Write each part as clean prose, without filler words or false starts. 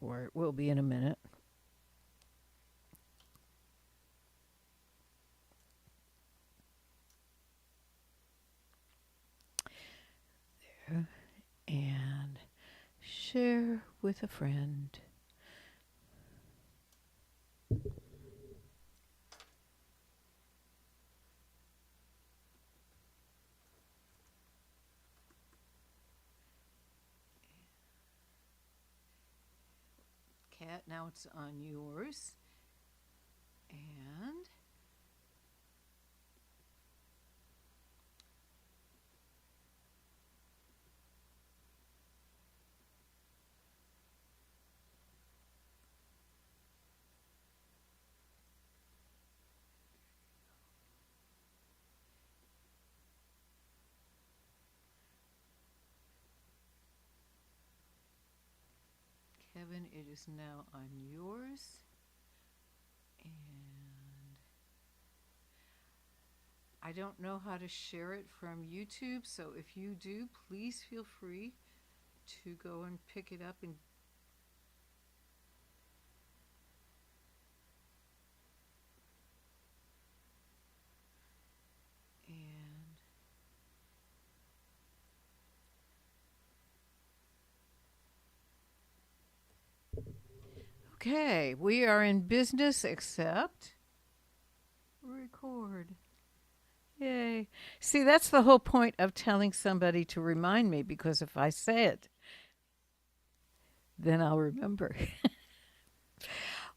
for it. Will be in a minute. There. And share with a friend. Kat, now it's on yours. And Kevin, it is now on yours. And I don't know how to share it from YouTube, so if you do, please feel free to go and pick it up and okay, we are in business except record. Yay. See, that's the whole point of telling somebody to remind me, because if I say it, then I'll remember.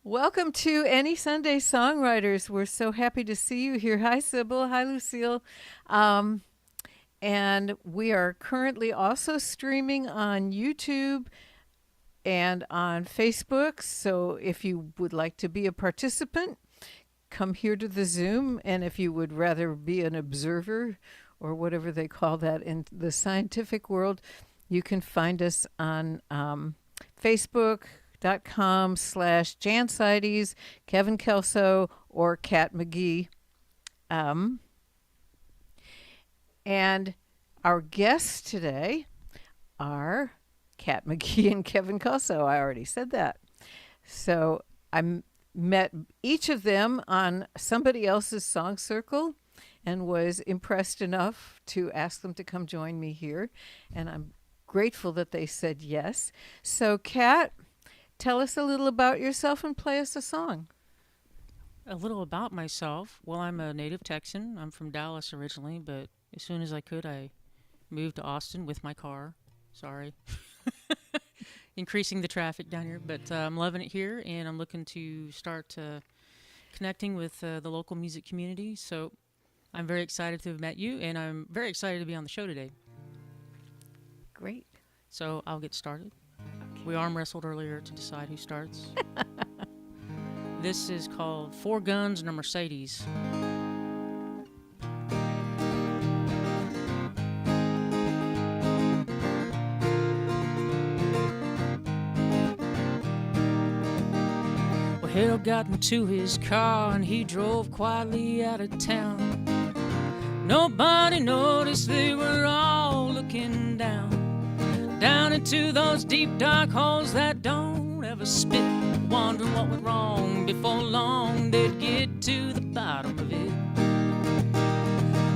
Welcome to Any Sunday Songwriters. We're so happy to see you here. Hi, Sybil. Hi, Lucille. And we are currently also streaming on YouTube and on Facebook. So if you would like to be a participant, come here to the Zoom. And if you would rather be an observer, or whatever they call that in the scientific world, you can find us on Facebook.com/Jan Seides, Kevin Kelso, or Kat McGee. And our guests today are Kat McGee and Kevin Kelso. I already said that. So I met each of them on somebody else's song circle and was impressed enough to ask them to come join me here. And I'm grateful that they said yes. So Kat, tell us a little about yourself and play us a song. A little about myself. Well, I'm a native Texan. I'm from Dallas originally, but as soon as I could, I moved to Austin with my car. Sorry. Increasing the traffic down here, but I'm loving it here, and I'm looking to start connecting with the local music community. So I'm very excited to have met you, and I'm very excited to be on the show today. Great. So I'll get started. Okay. We arm wrestled earlier to decide who starts. This is called Four Guns and a Mercedes. Hale got into his car and he drove quietly out of town. Nobody noticed, they were all looking down into those deep dark holes that don't ever spit. Wondering what went wrong. Before long they'd get to the bottom of it.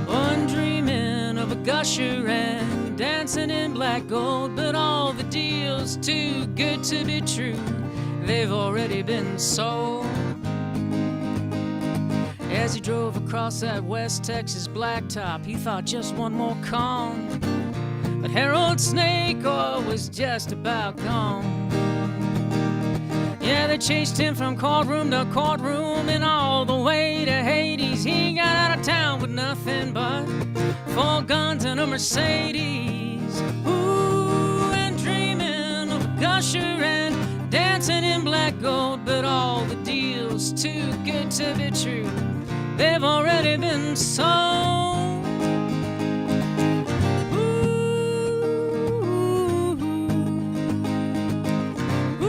One dreaming of a gusher and dancing in black gold, but all the deals too good to be true. They've already been sold. As he drove across that West Texas blacktop, he thought just one more con. But Harold Snake Oil was just about gone. Yeah, they chased him from courtroom to courtroom and all the way to Hades. He got out of town with nothing but 4 guns and a Mercedes. Ooh, and dreaming of a gusher and dancing in black gold, but all the deals too good to be true. They've already been sold. Ooh, ooh, ooh.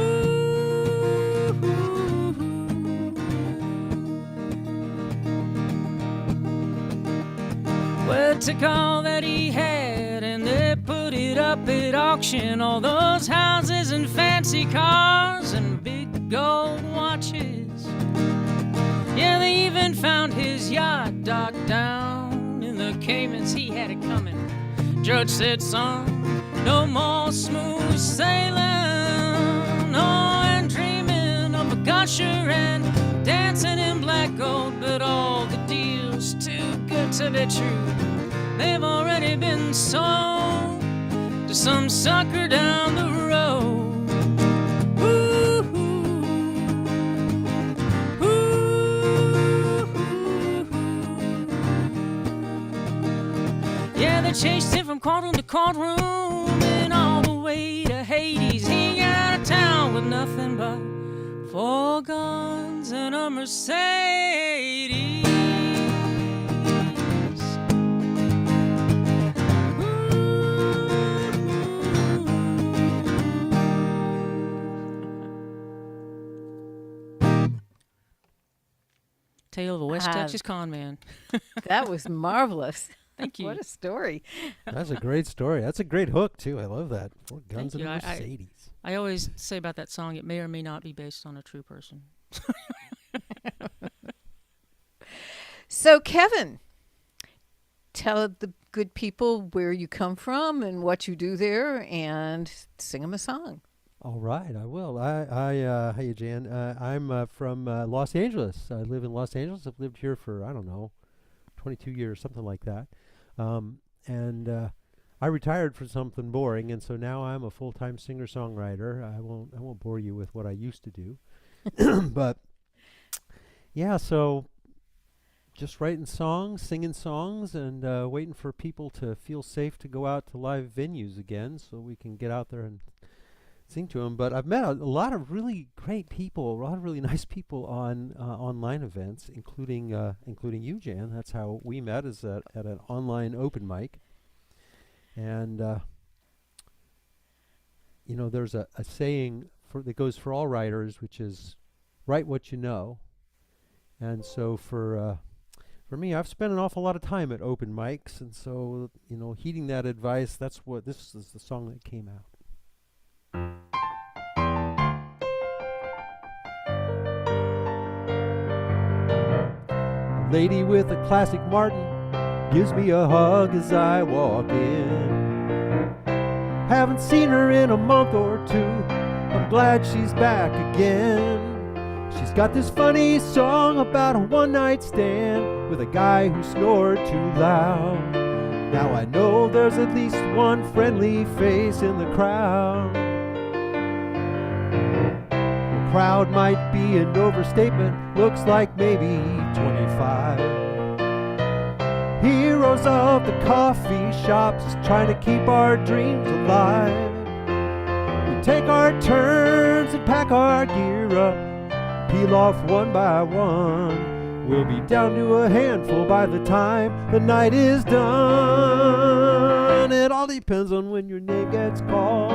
Well, it took all that he had and they put it up at auction. All those houses and fancy cars and big gold watches. Yeah, they even found his yacht docked down in the Caymans. He had it coming. Judge said, son, no more smooth sailing. Oh, and dreaming of a gusher and dancing in black gold. But all the deals too good to be true. They've already been sold to some sucker down the road. Yeah, they chased him from courtroom to courtroom and all the way to Hades. He got out of town with nothing but 4 guns and a Mercedes. Tale of a West Texas con man. That was marvelous. Thank you. What a story. That's a great story. That's a great hook, too. I love that. 4 guns and a Mercedes. I always say about that song, it may or may not be based on a true person. So, Kevin, tell the good people where you come from and what you do there, and sing them a song. All right, I will. Hey, Jan. I'm from Los Angeles. I live in Los Angeles. I've lived here for, 22 years, something like that. And I retired for something boring, and so now I'm a full-time singer-songwriter. I won't bore you with what I used to do, but yeah. So just writing songs, singing songs, and waiting for people to feel safe to go out to live venues again, so we can get out there and sing to them. But I've met a lot of really great people, a lot of really nice people on online events, including you, Jan. That's how we met, is at an online open mic. And there's a saying that goes for all writers, which is write what you know. And so for me, I've spent an awful lot of time at open mics, and so heeding that advice, this is the song that came out. Lady with a classic Martin gives me a hug as I walk in. Haven't seen her in a month or two. I'm glad she's back again. She's got this funny song about a one-night stand with a guy who snored too loud. Now I know there's at least one friendly face in the crowd. The crowd might be an overstatement, looks like maybe 25. Heroes of the coffee shops, trying to keep our dreams alive. We take our turns and pack our gear up, peel off one by one. We'll be down to a handful by the time the night is done. It all depends on when your name gets called,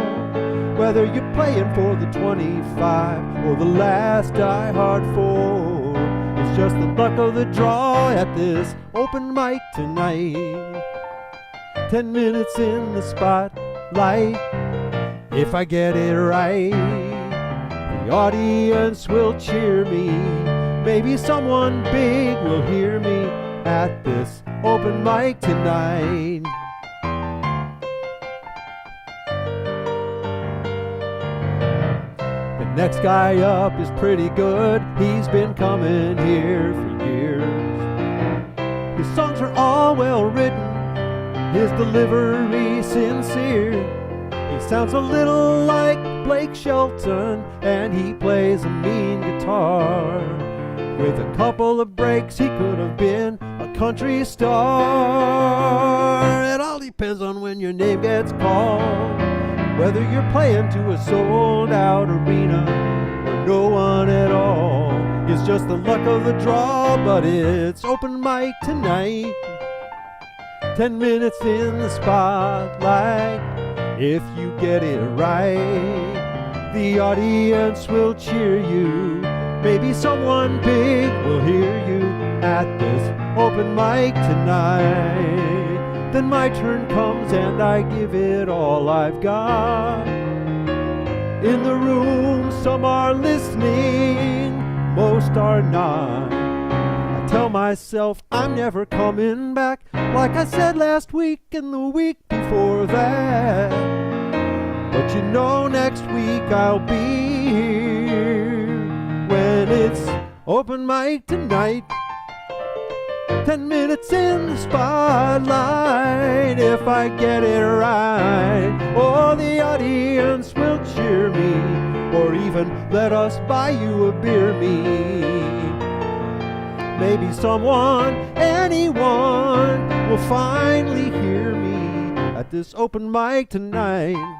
whether you're playing for the 25 or the last Die Hard 4. It's just the luck of the draw at this open mic tonight. 10 minutes in the spotlight. If I get it right, the audience will cheer me. Maybe someone big will hear me at this open mic tonight. The next guy up is pretty good. He's been coming here for years. His songs are all well written, his delivery sincere. He sounds a little like Blake Shelton, and he plays a mean guitar. With a couple of breaks, he could have been a country star. It all depends on when your name gets called, whether you're playing to a sold-out arena or no one at all. It's just the luck of the draw, but it's open mic tonight. 10 minutes in the spotlight. If you get it right, the audience will cheer you. Maybe someone big will hear you at this open mic tonight. Then my turn comes and I give it all I've got. In the room, some are listening, most are not. I tell myself I'm never coming back, like I said last week and the week before that. But you know next week I'll be here when it's open mic tonight. 10 minutes in the spotlight, if I get it right. Oh, the audience will cheer me, or even let us buy you a beer me. Maybe someone, anyone, will finally hear me at this open mic tonight.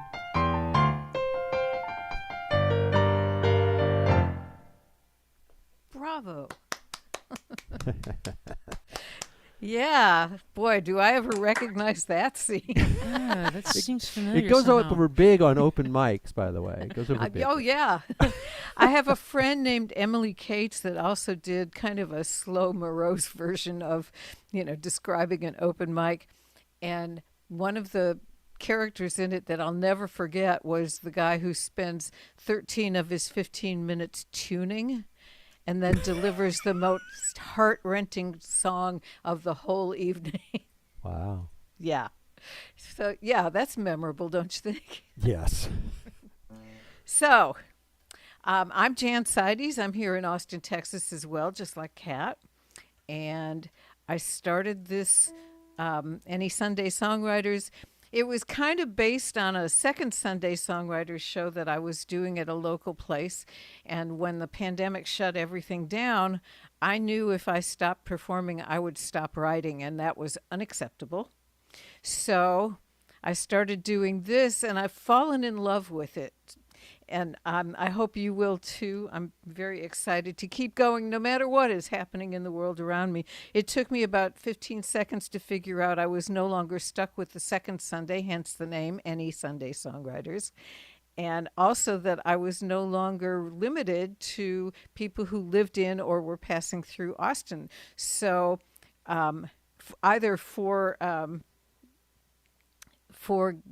Bravo. Yeah, boy, do I ever recognize that scene. Yeah, that seems familiar. It goes somehow. over big on open mics, by the way. It goes over big. Oh, yeah. I have a friend named Emily Cates that also did kind of a slow, morose version of, describing an open mic. And one of the characters in it that I'll never forget was the guy who spends 13 of his 15 minutes tuning and then delivers the most heart-wrenching song of the whole evening. Wow. Yeah. So, yeah, that's memorable, don't you think? Yes. So, I'm Jan Seides. I'm here in Austin, Texas as well, just like Kat. And I started this Any Sunday Songwriters. It was kind of based on a second Sunday Songwriters show that I was doing at a local place. And when the pandemic shut everything down, I knew if I stopped performing, I would stop writing, and that was unacceptable. So I started doing this, and I've fallen in love with it. And I hope you will too. I'm very excited to keep going no matter what is happening in the world around me. It took me about 15 seconds to figure out I was no longer stuck with the second Sunday, hence the name, Any Sunday Songwriters. And also that I was no longer limited to people who lived in or were passing through Austin. So either for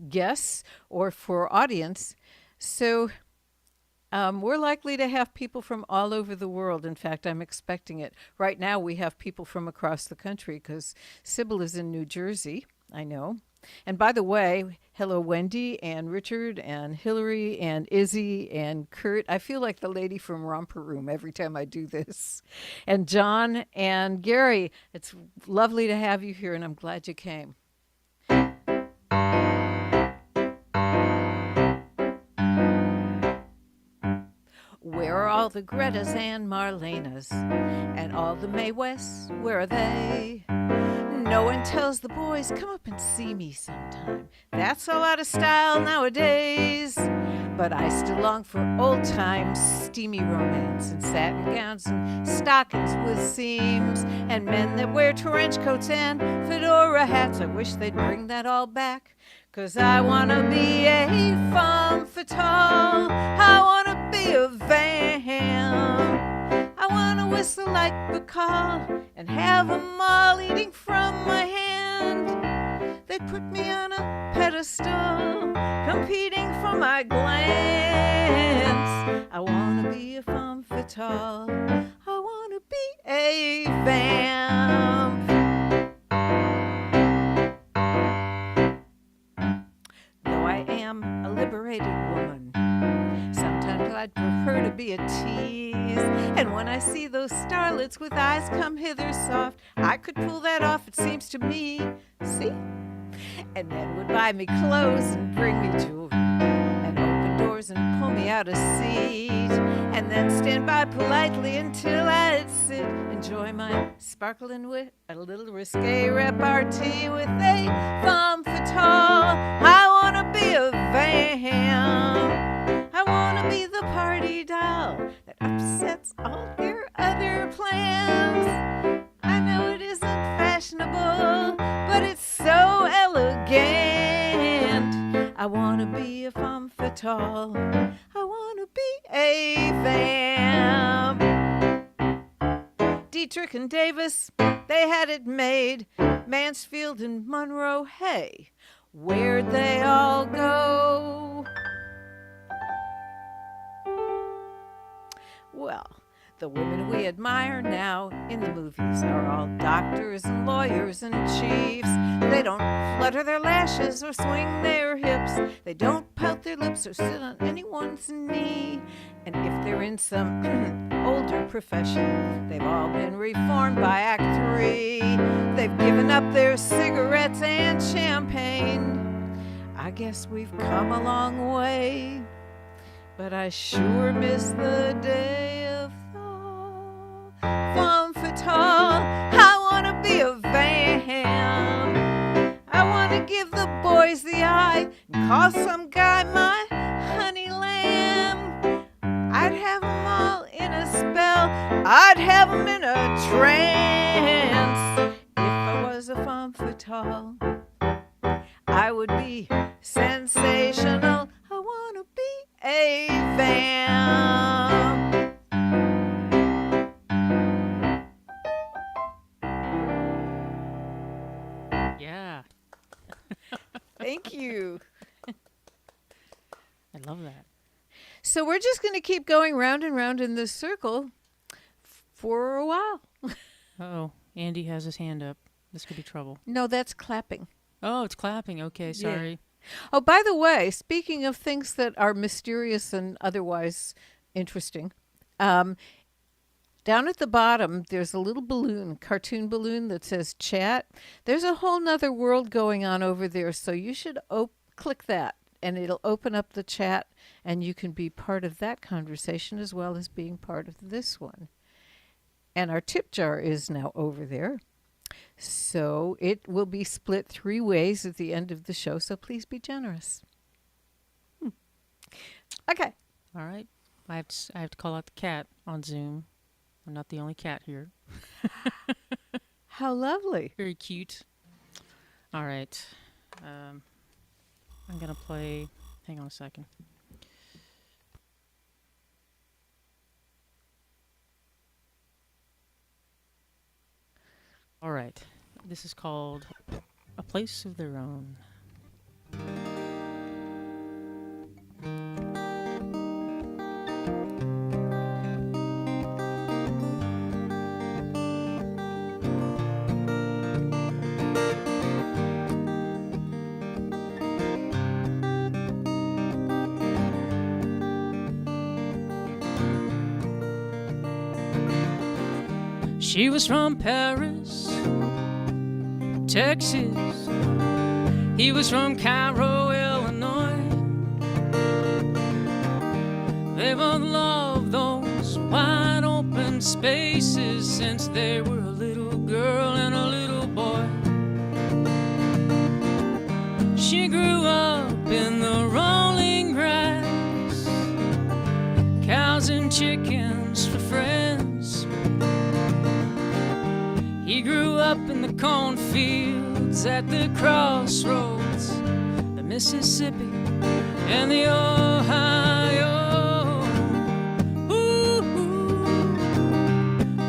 guests or for audience. So we're likely to have people from all over the world. In fact, I'm expecting it. Right now, we have people from across the country because Sybil is in New Jersey, I know. And by the way, hello, Wendy and Richard and Hillary and Izzy and Kurt. I feel like the lady from Romper Room every time I do this. And John and Gary, it's lovely to have you here, and I'm glad you came. Where are all the Gretas and Marlenas? And all the Mae Wests, where are they? No one tells the boys, come up and see me sometime. That's all out of style nowadays. But I still long for old times, steamy romance, and satin gowns and stockings with seams, and men that wear trench coats and fedora hats. I wish they'd bring that all back. 'Cause I wanna be a femme fatale. I wanna be a vamp. I wanna whistle like Bacall and have 'em all eating from my hand. They put me on a pedestal, competing for my glance. I wanna be a femme fatale. I wanna be a vamp. A liberated woman. Sometimes I'd prefer to be a tease. And when I see those starlets with eyes come hither soft, I could pull that off, it seems to me. See? And men would buy me clothes and bring me jewelry and open doors and pull me out a seat, and then stand by politely until I'd sit, enjoy my sparkling wit, a little risque repartee with a femme fatale. I wanna be a vamp. I wanna be the party doll that upsets all your other plans. I know it isn't fashionable, but it's so elegant. I wanna be a femme fatale. I wanna be a vamp. Dietrich and Davis, they had it made. Mansfield and Monroe, hey, where'd they all go? Well, the women we admire now in the movies are all doctors and lawyers and chiefs. They don't flutter their lashes or swing their hips. They don't pout their lips or sit on anyone's knee. And if they're in some older profession, they've all been reformed by Act 3. They've given up their cigarettes and champagne. I guess we've come a long way, but I sure miss the day of femme fatale. I wanna be a vamp. I wanna give the boys the eye and call some guy my honey lamb. I'd have 'em all in a spell. I'd have 'em in a trance. If I was a femme fatale, I would be sensational. I wanna be a vamp. Yeah, Thank you. I love that. So we're just going to keep going round and round in this circle for a while. Uh-oh, Andy has his hand up. This could be trouble. No, that's clapping. Oh, it's clapping. Okay, sorry. Oh, by the way, speaking of things that are mysterious and otherwise interesting, down at the bottom, there's a little balloon, cartoon balloon that says chat. There's a whole nother world going on over there, so you should click that, and it'll open up the chat, and you can be part of that conversation as well as being part of this one. And our tip jar is now over there. So it will be split 3 ways at the end of the show, so please be generous. Okay. All right. I have to call out the cat on Zoom. I'm not the only cat here. How lovely. Very cute. All right. I'm going to play... Hang on a second. All right. This is called A Place of Their Own. She was from Paris, Texas. He was from Cairo, Illinois. They both loved those wide open spaces since they were a little girl and a little boy. She grew up in the rolling grass, cows and chickens for friends. He grew up in the cornfields at the crossroads, the Mississippi and the Ohio. Ooh, ooh,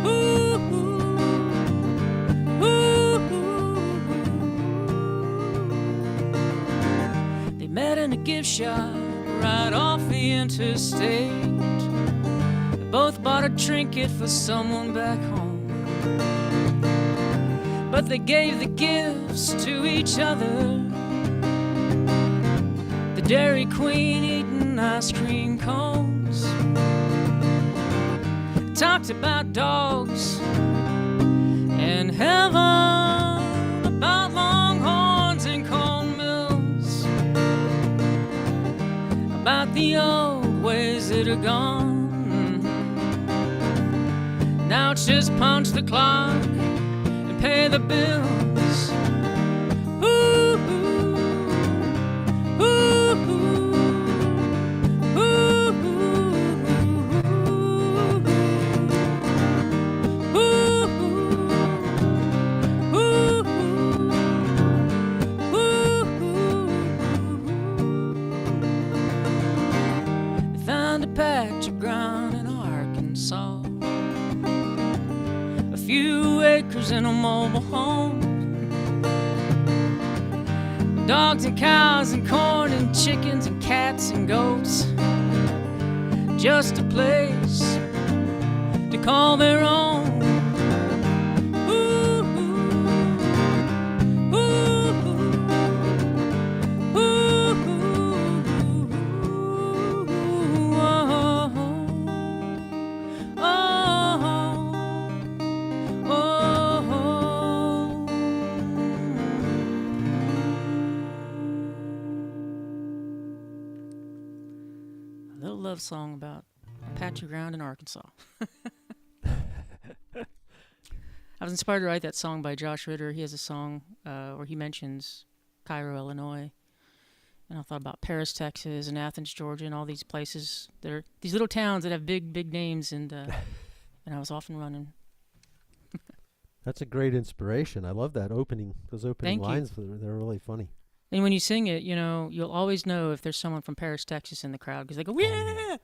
ooh, ooh, ooh. They met in a gift shop right off the interstate. They both bought a trinket for someone back home, but they gave the gifts to each other. The Dairy Queen eating ice cream cones, talked about dogs and heaven, about longhorns and corn mills, about the old ways that are gone. Now it's just punch the clock, pay the bills. Ooh, ooh, ooh, ooh, They found a patch of ground in Arkansas, a few acres in a mobile home, dogs and cows and corn and chickens and cats and goats, just a place call their own. Ooh, ooh, ooh, ooh, oh, oh, oh. A little love song about Apache Ground in Arkansas. I was inspired to write that song by Josh Ritter. He has a song where he mentions Cairo, Illinois. And I thought about Paris, Texas, and Athens, Georgia, and all these places. They're these little towns that have big, big names, and I was often running. That's a great inspiration. I love that opening. Those opening Thank you. lines, they're really funny. And when you sing it, you know, you'll always know if there's someone from Paris, Texas in the crowd, because they go, yeah!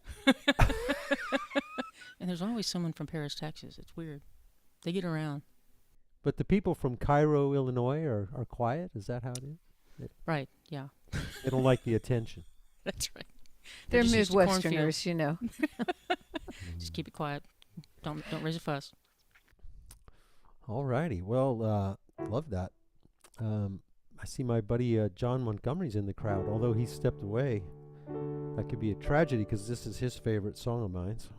And there's always someone from Paris, Texas. It's weird. They get around. But the people from Cairo, Illinois are quiet? Is that how it is? Right, yeah. They don't like the attention. That's right. They're just used to Midwesterners, you know. Just keep it quiet. Don't raise a fuss. All righty. Well, love that. I see my buddy John Montgomery's in the crowd, although he stepped away. That could be a tragedy because this is his favorite song of mine. So.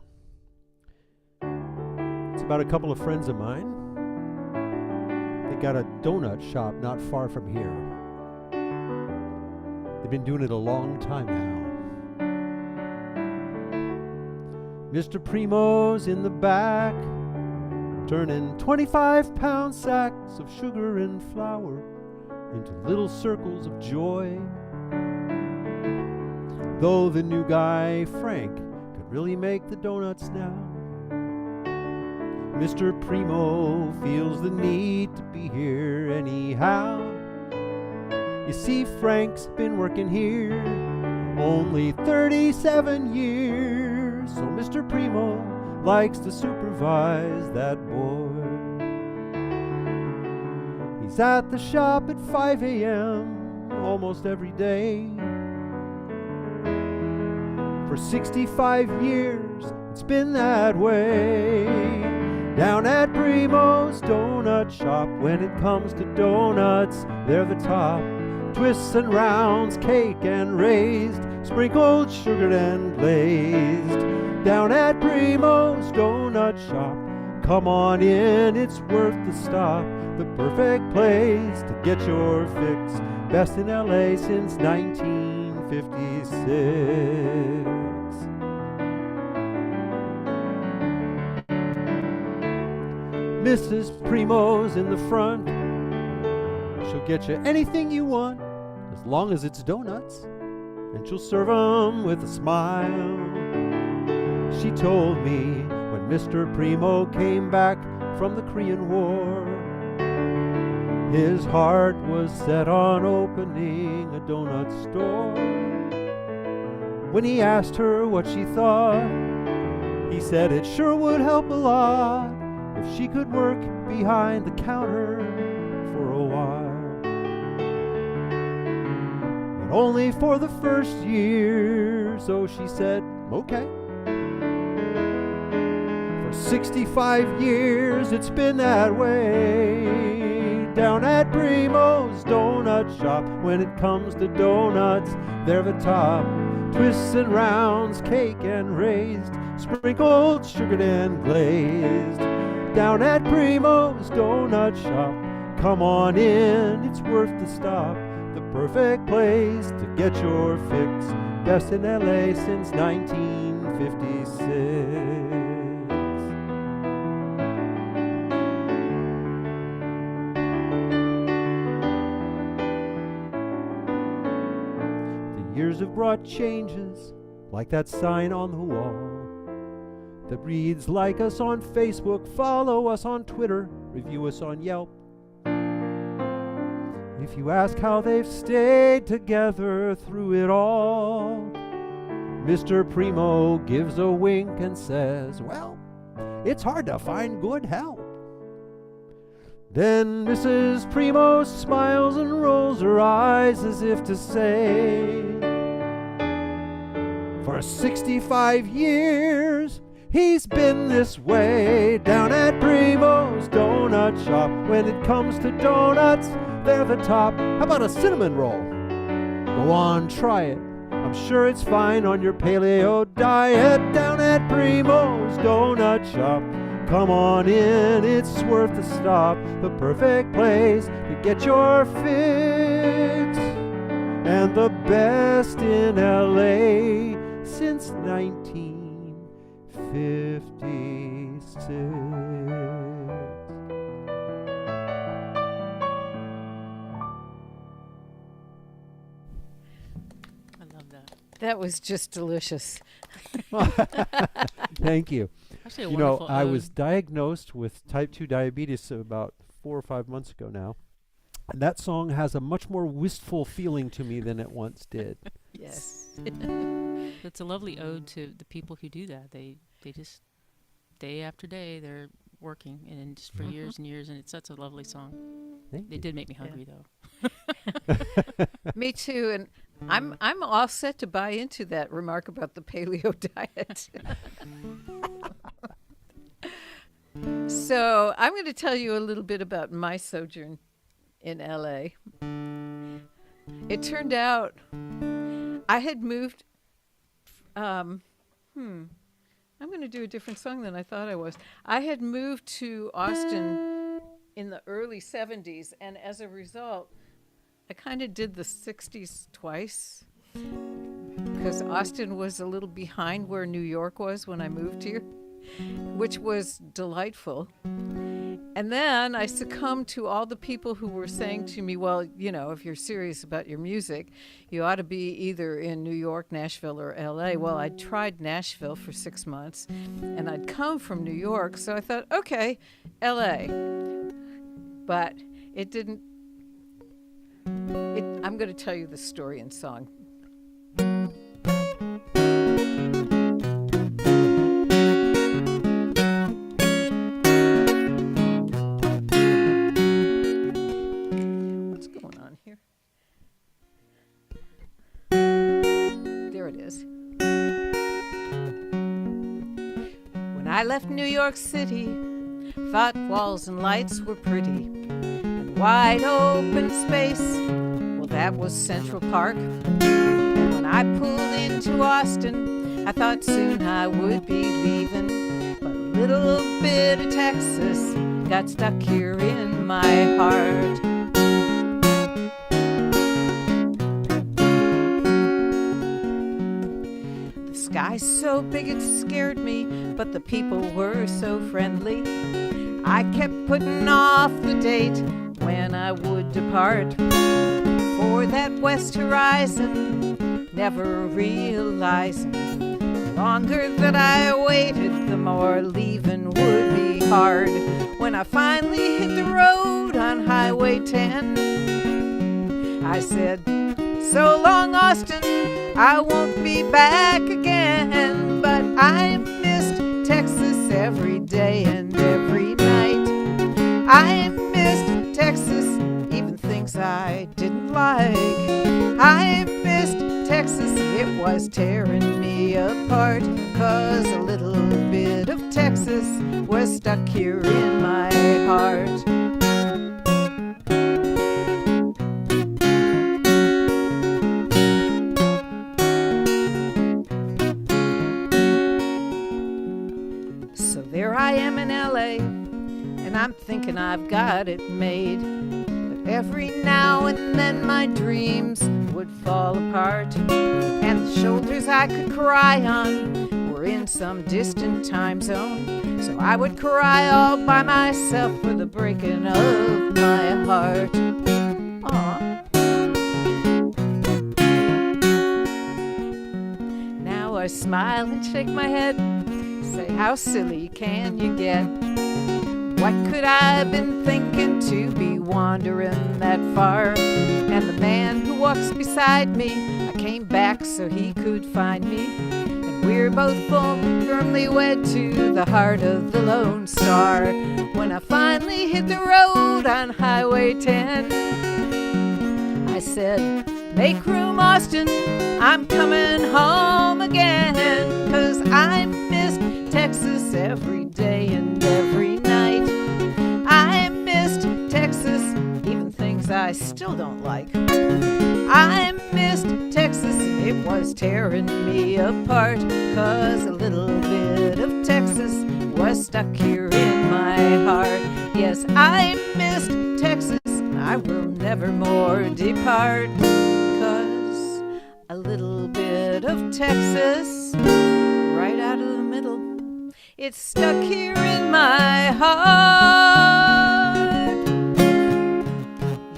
It's about a couple of friends of mine. They got a donut shop not far from here. They've been doing it a long time now. Mr. Primos in the back, turning 25-pound sacks of sugar and flour into little circles of joy. Though the new guy, Frank, could really make the donuts now, Mr. Primo feels the need to be here anyhow. You see, Frank's been working here only 37 years, so Mr. Primo likes to supervise that boy. He's at the shop at 5 a.m. almost every day. For 65 years, it's been that way. Down at Primos Donut Shop, when it comes to donuts, they're the top. Twists and rounds, cake and raised, sprinkled, sugared and glazed. Down at Primos Donut Shop, come on in, it's worth the stop. The perfect place to get your fix, best in LA since 1956. Mrs. Primo's in the front. She'll get you anything you want, as long as it's donuts, and she'll serve 'em with a smile. She told me when Mr. Primo came back from the Korean War, his heart was set on opening a donut store. When he asked her what she thought, he said it sure would help a lot if she could work behind the counter for a while. But only for the first year, so she said, okay. For 65 years it's been that way. Down at Primos Donut Shop, when it comes to donuts, they're the top. Twists and rounds, cake and raised, sprinkled, sugared and glazed. Down at Primos Donut Shop, come on in, it's worth the stop. The perfect place to get your fix, best in LA since 1956. The years have brought changes, like that sign on the wall that reads, like us on Facebook, follow us on Twitter, review us on Yelp. If you ask how they've stayed together through it all, Mr. Primo gives a wink and says, well, it's hard to find good help. Then Mrs. Primo smiles and rolls her eyes as if to say, for 65 years, He's been this way down at Primos Donut Shop. When it comes to donuts, they're the top. How about a cinnamon roll? Go on, try it. I'm sure it's fine on your paleo diet down at Primos Donut Shop. Come on in, it's worth the stop. The perfect place to get your fix. And the best in LA since 1956. I love that. That was just delicious. Thank you. Actually, a You know, wonderful I ode. was diagnosed with type 2 diabetes about 4 or 5 months ago now. And that song has a much more wistful feeling to me than it once did. Yes. It's a lovely ode to the people who do that. They just day after day they're working and just for years and years, and it's such a lovely song. Thank They you. did make me hungry though. Me too, and I'm all set to buy into that remark about the paleo diet. So I'm going to tell you a little bit about my sojourn in LA. It turned out I had moved. I'm going to do a different song than I thought I was. I had moved to Austin in the early 70s, and as a result, I kind of did the 60s twice because Austin was a little behind where New York was when I moved here, which was delightful. And then I succumbed to all the people who were saying to me, well, you know, if you're serious about your music, you ought to be either in New York, Nashville, or LA. Well, I'd tried Nashville for 6 months, and I'd come from New York, so I thought, okay, LA. But it didn't. I'm going to tell you the story in song. What's going on here? There it is. When I left New York City, thought walls and lights were pretty, and wide open space, well, that was Central Park. And when I pulled into Austin, I thought soon I would be leaving, but a little bit of Texas got stuck here in my heart. The sky's so big it scared me, but the people were so friendly. I kept putting off the date when I would depart for that west horizon, never realizing the longer that I waited, the more leaving would be hard. When I finally hit the road on Highway 10, I said, so long, Austin, I won't be back again. But I missed Texas every day and every night. I missed Texas, even things I didn't like. I missed Texas, it was tearing me apart, 'cause a little bit of Texas was stuck here in my heart. So there I am in LA, and I'm thinking I've got it made. But every now and then my dreams would fall apart, and the shoulders I could cry on were in some distant time zone. So I would cry all by myself for the breaking of my heart. Aww. Now I smile and shake my head, say, how silly can you get? What could I have been thinking to be wandering that far? And the man who walks beside me, I came back so he could find me. And we're both firmly wed to the heart of the Lone Star. When I finally hit the road on Highway 10, I said, make room, Austin, I'm coming home again. 'Cause I missed Texas Texas every day and every night. I missed Texas, even things I still don't like. I missed Texas, it was tearing me apart, 'cause a little bit of Texas was stuck here in my heart. Yes, I missed Texas, I will never more depart, 'cause a little bit of Texas, right out of the middle, it's stuck here in my heart.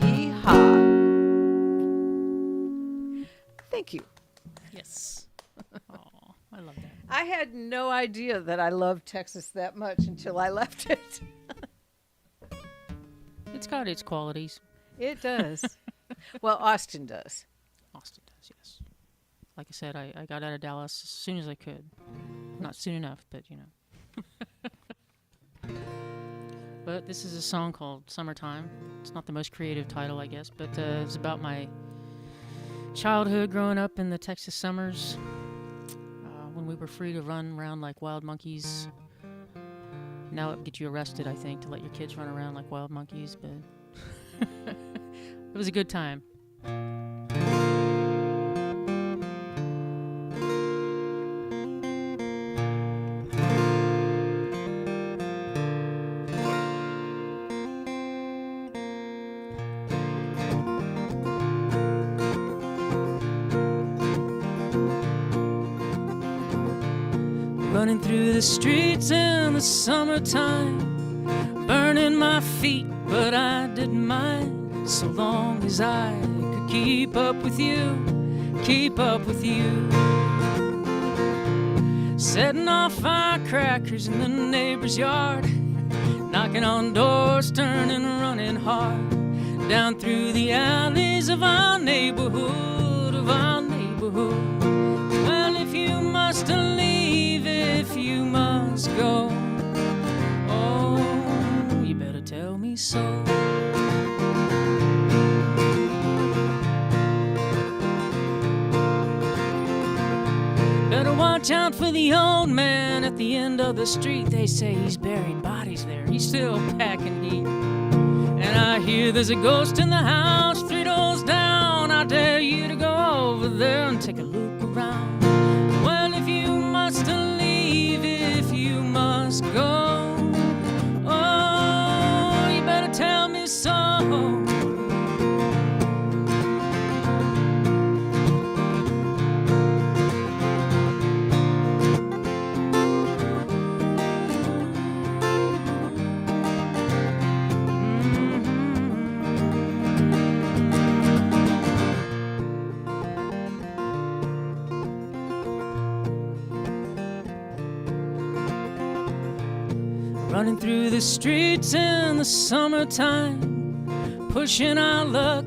Yeehaw. Thank you. Yes. Oh, I love that. I had no idea that I loved Texas that much until I left it. It's got its qualities. It does. Well, Austin does. Austin does, yes. Like I said, I got out of Dallas as soon as I could. Not soon enough, but you know. But this is a song called Summertime. It's not the most creative title, I guess, but it's about my childhood growing up in the Texas summers when we were free to run around like wild monkeys. Now it would get you arrested, I think, to let your kids run around like wild monkeys, but it was a good time. Running through the streets in the summertime, burning my feet, but I didn't mind, so long as I could keep up with you, keep up with you. Setting off firecrackers in the neighbor's yard, knocking on doors, turning, running hard, down through the alleys of our neighborhood, of our neighborhood. Well, if you must leave, if you must go, oh, you better tell me so. Better watch out for the old man at the end of the street. They say he's buried bodies there, he's still packing heat. And I hear there's a ghost in the house 3 doors down. I dare you to go over there and take a look around. Well, if you must leave, if you must go, oh, you better tell me so. Running through the streets in the summertime, pushing our luck,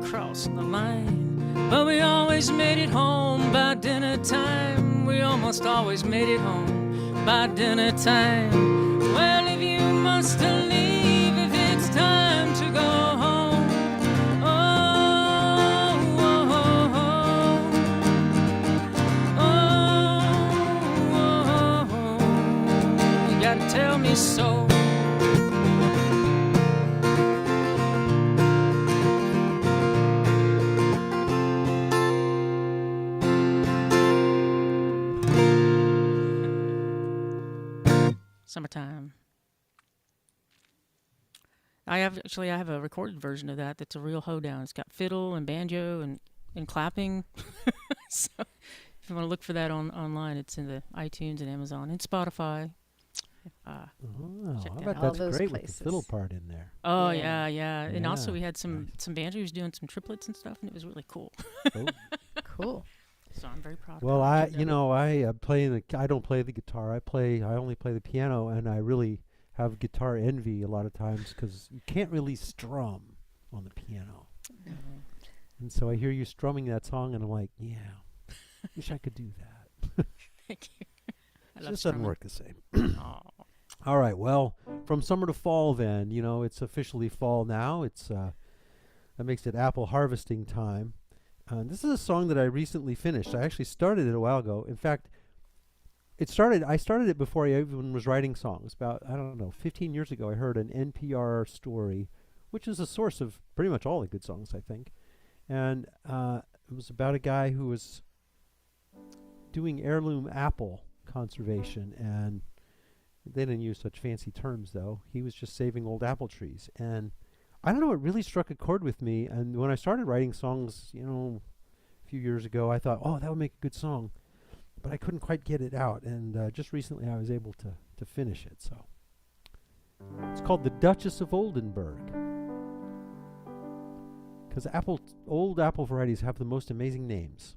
crossing the line. But we always made it home by dinner time. We almost always made it home by dinner time. Well, if you must leave, if it's time to go home, oh, oh, oh, oh, oh, you gotta tell me so. Summertime. I have a recorded version of that that's a real hoedown. It's got fiddle and banjo and clapping. So if you want to look for that online, it's in the iTunes and Amazon and Spotify. I Check bet out all that's those great places. with the fiddle part in there. Oh Yeah. yeah. And also we had some nice. banjo who was doing some triplets and stuff, and it was really cool. Oh. Cool. So I'm very proud. Well, of I don't play the guitar. I only play the piano, and I really have guitar envy a lot of times because you can't really strum on the piano. And so I hear you strumming that song, and I'm like, yeah, wish I could do that. Thank you. I It love just doesn't strumming. work the same. Aw. All right, well, from summer to fall then, it's officially fall now. It's that makes it apple harvesting time. This is a song that I recently finished. I actually started it a while ago. In fact, I started it before I even was writing songs. About, I don't know, 15 years ago, I heard an NPR story, which is a source of pretty much all the good songs, I think. And it was about a guy who was doing heirloom apple conservation, and they didn't use such fancy terms, though. He was just saving old apple trees. And I don't know, it really struck a chord with me. And when I started writing songs, a few years ago, I thought, oh, that would make a good song. But I couldn't quite get it out. And just recently I was able to finish it. So it's called The Duchess of Oldenburg. Because old apple varieties have the most amazing names.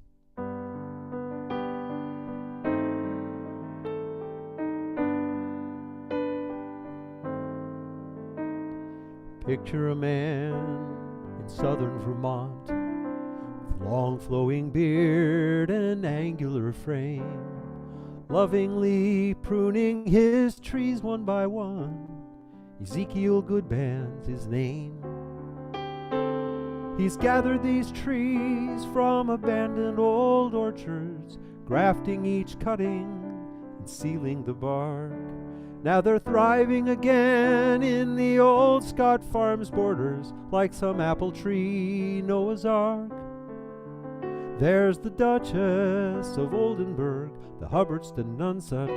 Picture a man in southern Vermont with long flowing beard and angular frame, lovingly pruning his trees one by one. Ezekiel Goodman's his name. He's gathered these trees from abandoned old orchards, grafting each cutting and sealing the bark. Now they're thriving again in the old Scott Farms borders, like some apple tree Noah's Ark. There's the Duchess of Oldenburg, the Hubbardston Nonsuch,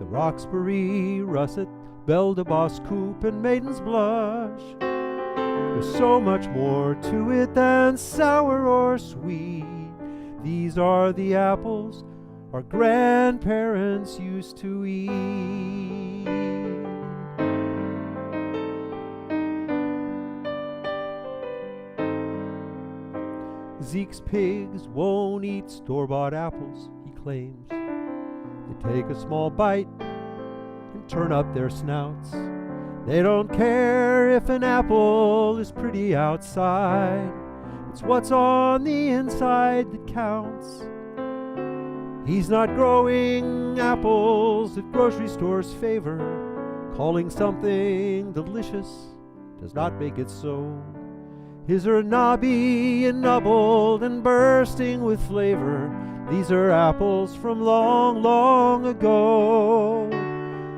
the Roxbury, Russet, Belle de Boss Coupe, and Maiden's Blush. There's so much more to it than sour or sweet. These are the apples our grandparents used to eat. Zeke's pigs won't eat store-bought apples, he claims. They take a small bite and turn up their snouts. They don't care if an apple is pretty outside. It's what's on the inside that counts. He's not growing apples that grocery stores favor. Calling something delicious does not make it so. His are knobby and nubbled and bursting with flavor. These are apples from long, long ago.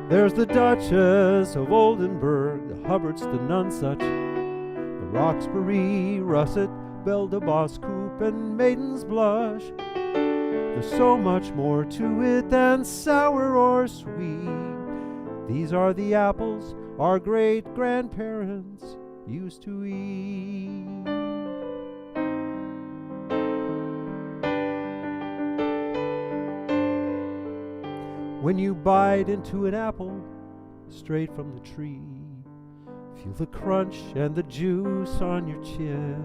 There's the Duchess of Oldenburg, the Hubbardston Nonsuch, the Roxbury, Russet, Belle de Boss Coupe, and Maiden's Blush. There's so much more to it than sour or sweet. These are the apples our great-grandparents used to eat. When you bite into an apple straight from the tree, feel the crunch and the juice on your chin.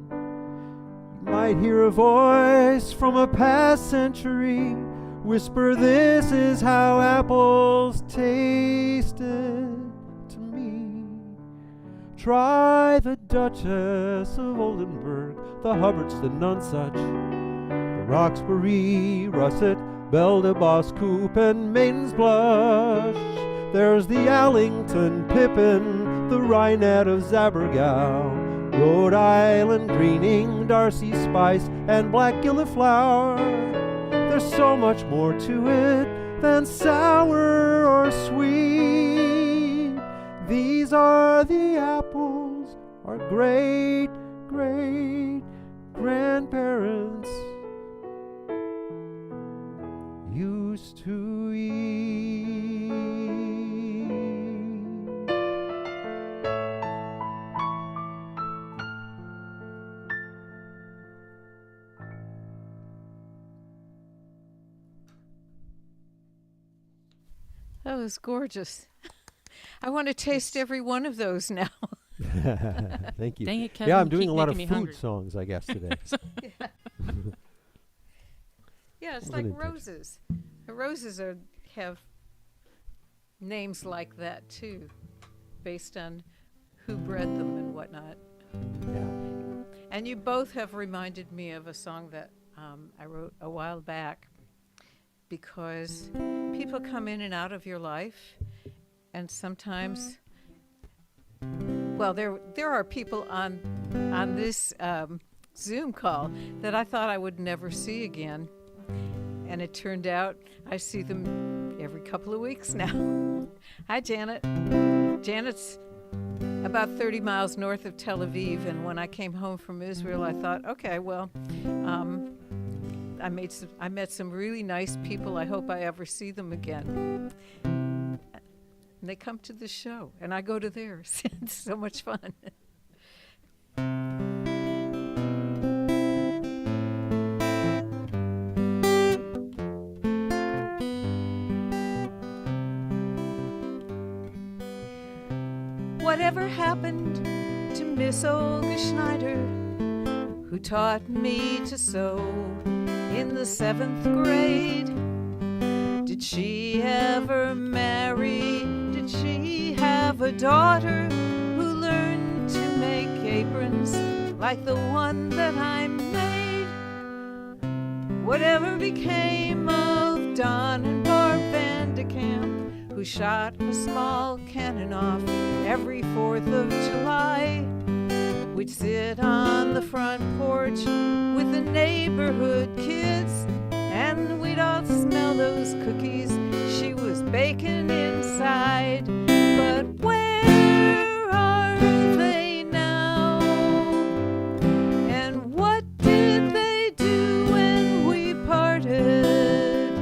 You might hear a voice from a past century whisper, "This is how apples tasted to me." Try the Duchess of Oldenburg, the Hubbardston Nonsuch, the Roxbury, Russet, Belle de Boss Coupe, and Maiden's Blush. There's the Allington Pippin, the Rhinette of Zabergau, Rhode Island Greening, Darcy Spice, and Black Gilliflower. There's so much more to it than sour or sweet. These are the apples our great-great-grandparents used to eat. That was gorgeous. I want to taste every one of those now. Thank you. Dang it, Kevin, Yeah, I'm you doing keep a lot of making food me hungry. songs, I guess, today. Yeah, it's Wasn't like intentional. roses. The roses have names like that too, based on who bred them and whatnot. Yeah. And you both have reminded me of a song that I wrote a while back, because people come in and out of your life, and sometimes, well, there are people on this Zoom call that I thought I would never see again. And it turned out I see them every couple of weeks now. Hi, Janet. Janet's about 30 miles north of Tel Aviv, and when I came home from Israel, I thought, okay, well, I met some really nice people. I hope I ever see them again. And they come to the show, and I go to theirs. It's so much fun. Whatever happened to Miss Olga Schneider, who taught me to sew in the 7th grade? Did she ever marry? Did she have a daughter who learned to make aprons like the one that I made? Whatever became of Don and Barb Van de Kamp, who shot a small cannon off every 4th of July? We'd sit on the front porch with the neighborhood kids, and we'd all smell those cookies she was baking inside. But where are they now? And what did they do when we parted?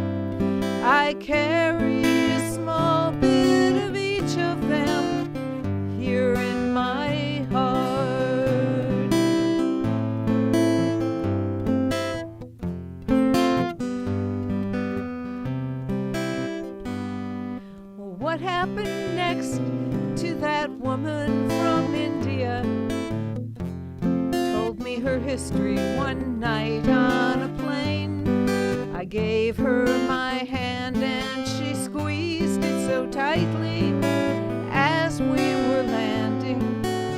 I carry a small bit of each of them here in my heart. Well, what happened next to that woman from India? Told me her history one night on a plane. I gave her my hand and she squeezed it so tightly as we were landing,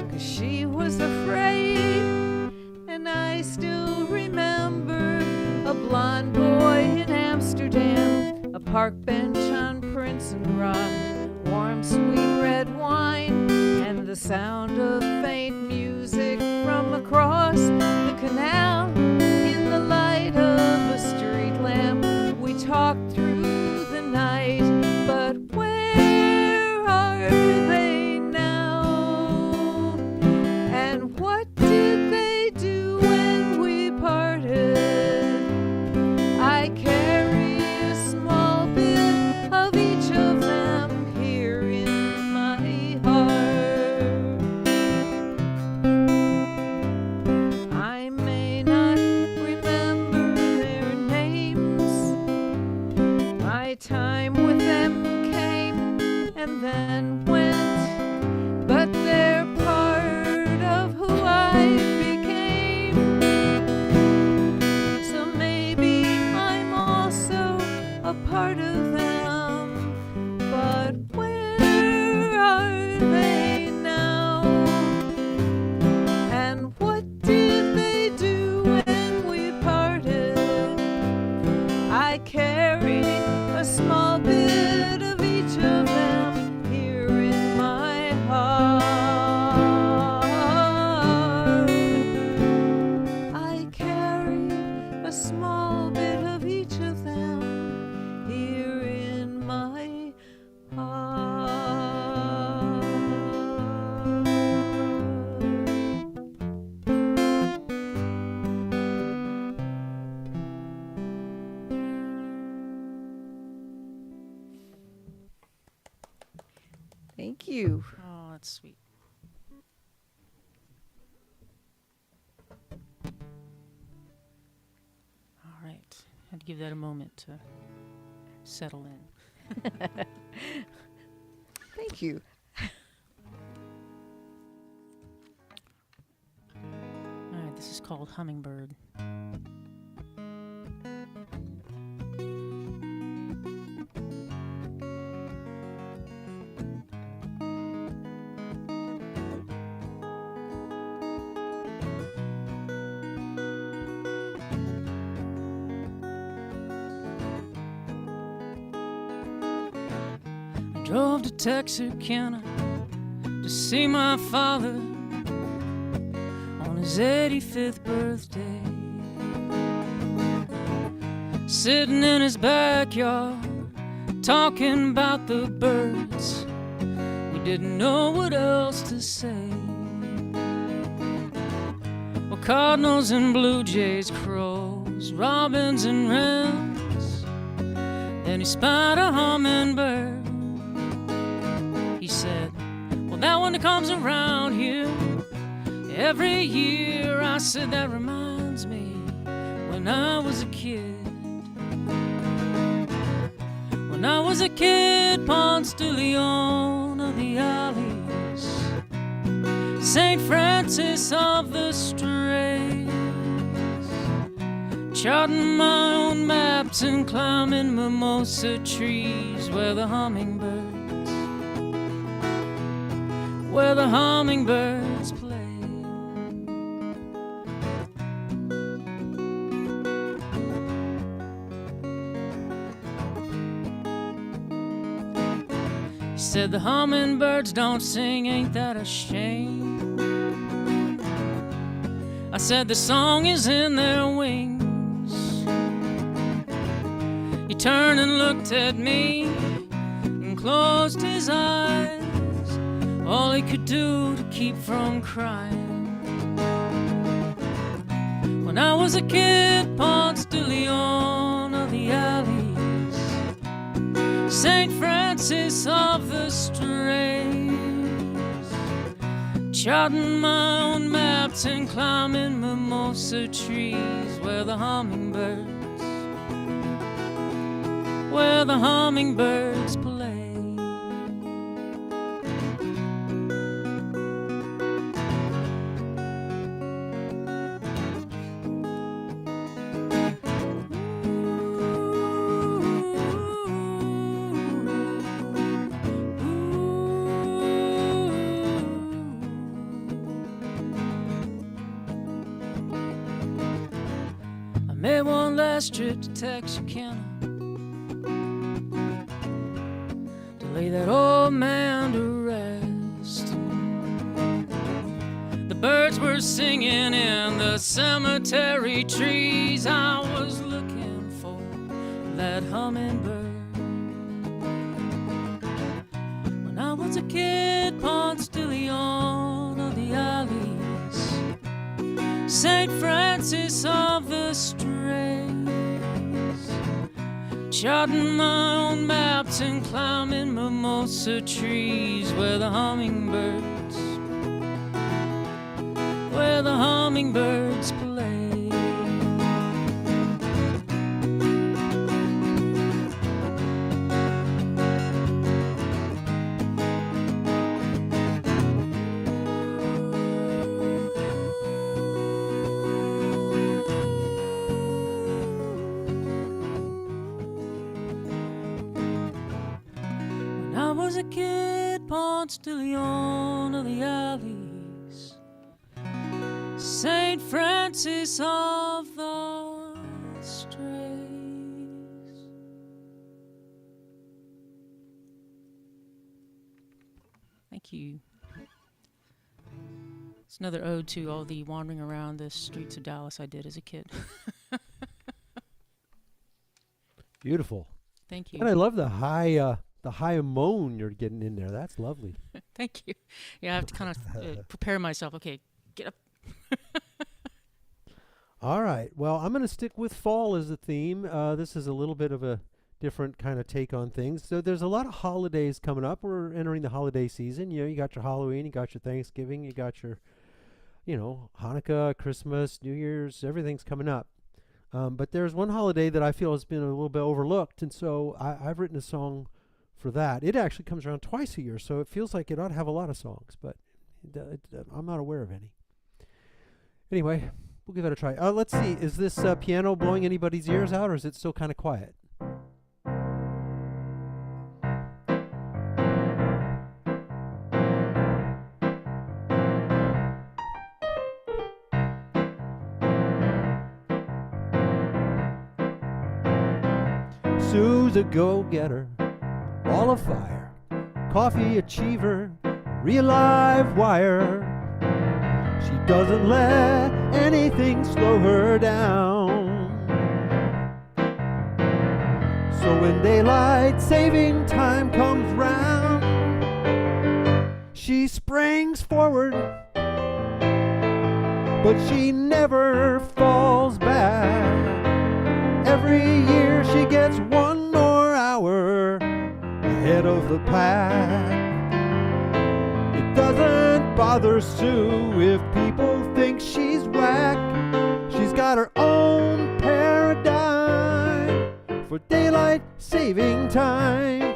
'cause she was afraid. And I still remember a blonde boy in Amsterdam, a park bench on Prinsengracht, warm sweet red wine, and the sound of faint music from across the canal. In the light of a street lamp, we talked through the night. But where are they now? And what did they do when we parted? I carry a small bit of each of them here in my heart. I may not remember their names. My time with them came and then went, but they're part of who I became. So maybe I'm also a part of them. But where are they now? And what did they do when we parted? I carry a small bit of each of them here in my heart. I carry a small bit of each of them here in my heart. Thank you. Oh, that's sweet. All right. Had to give that a moment to settle in. Thank you. All right, this is called Hummingbird. Drove to Texarkana to see my father on his 85th birthday. sitting in his backyard, talking about the birds. We didn't know what else to say. Well, cardinals and blue jays, crows, robins and wrens. Then he spied a hummingbird. He said, well, that one that comes around here every year. I said, that reminds me when I was a kid. When I was a kid, Ponce de Leon of the alleys, St. Francis of the Straits, charting my own maps and climbing mimosa trees where the hummingbirds play. He said the hummingbirds don't sing, ain't that a shame? I said the song is in their wings. He turned and looked at me and closed his eyes, all he could do to keep from crying. When I was a kid, Ponce de Leon of the alleys, St. Francis of the Straits, charting my own maps and climbing mimosa trees where the hummingbirds play. I made one last trip to Texarkana to lay that old man to rest. The birds were singing in the cemetery trees. I was looking for that hummingbird. When I was a kid, Ponce de Leon of the alleys, St. Francis of the Straits, charting my own maps and climbing mimosa trees where the hummingbirds play. When I was a kid, Ponce de Leon of the alleys, St. Francis of the Straits. Thank you. It's another ode to all the wandering around the streets of Dallas I did as a kid. Beautiful. Thank you. And I love the high moan you're getting in there. That's lovely. Thank you. Yeah, I have to kind of prepare myself. Okay, get up. All right. Well, I'm going to stick with fall as a theme. This is a little bit of a different kind of take on things. So there's a lot of holidays coming up. We're entering the holiday season. You know, you got your Halloween, you got your Thanksgiving, you got your, Hanukkah, Christmas, New Year's, everything's coming up. But there's one holiday that I feel has been a little bit overlooked, and so I've written a song for that. It actually comes around twice a year, so it feels like it ought to have a lot of songs, but I'm not aware of any. Anyway, we'll give it a try. Let's see. Is this piano blowing anybody's ears out, or is it still kind of quiet? Sue's a go-getter, ball of fire, coffee achiever, real live wire. She doesn't let anything slow her down. So when daylight saving time comes round, she springs forward, but she never falls back. Every year she gets 1 more hour ahead of the pack. It doesn't bother Sue if people think she's whack. She's got her own paradigm for daylight saving time.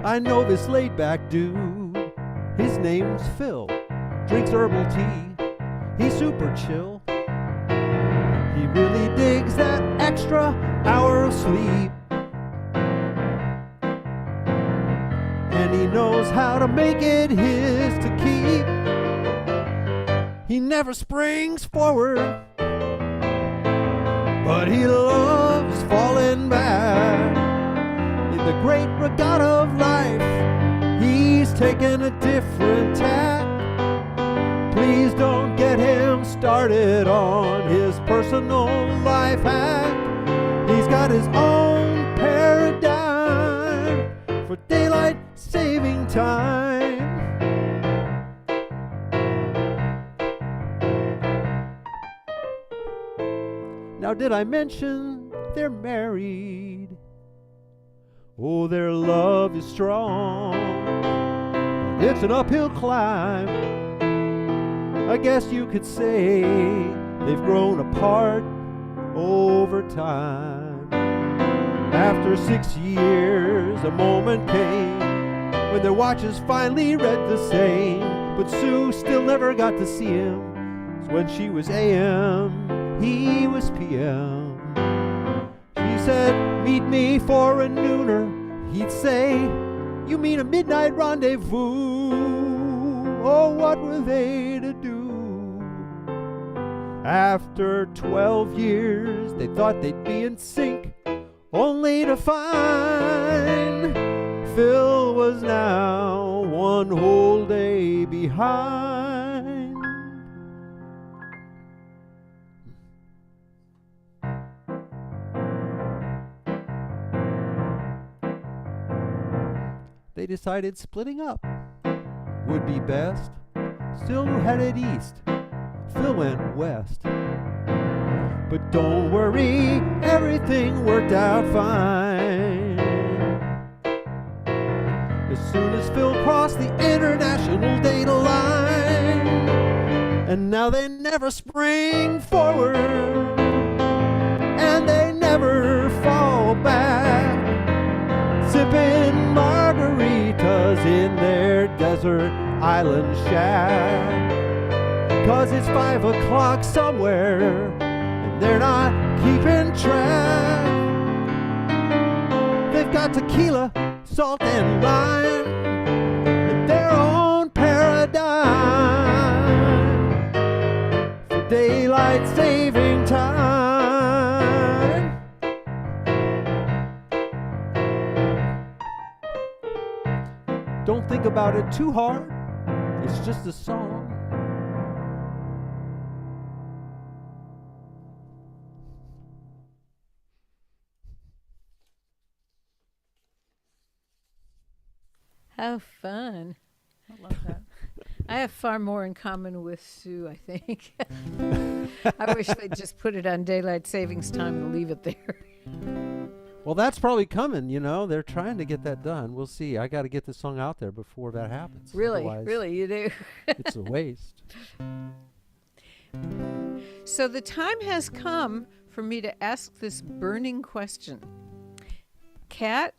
I know this laid-back dude, his name's Phil, drinks herbal tea, he's super chill. He really digs that extra hour of sleep, and he knows how to make it his to keep. He never springs forward, but he loves falling back. In the great regatta of life, he's taken a different tack. Please don't get him started on his personal life hack. He's got his own paradigm for daylight saving time. Now, did I mention they're married? Oh, their love is strong, but it's an uphill climb. I guess you could say they've grown apart over time. After 6 years, a moment came when their watches finally read the same, but Sue still never got to see him. So when she was AM, he was PM. She said, meet me for a nooner. He'd say, you mean a midnight rendezvous? Oh, what were they to do? After 12 years, they thought they'd be in sync, only to find Phil was now 1 whole day behind. They decided splitting up would be best. Still headed east, Phil went west. But don't worry, everything worked out fine. As soon as Phil crossed the international data line, and now they never spring forward, and they never fall back, sipping margaritas in their desert island shack. 'Cause it's 5 o'clock somewhere, and they're not keeping track. They've got tequila, salt and lime, and their own paradigm for daylight saving time. Don't think about it too hard, it's just a song. How fun. I love that. I have far more in common with Sue, I think. I wish they'd just put it on daylight savings time and leave it there. Well, that's probably coming, you know. They're trying to get that done. We'll see. I got to get the song out there before that happens. Really, Otherwise, really, you do. it's a waste. So the time has come for me to ask this burning question. Kat,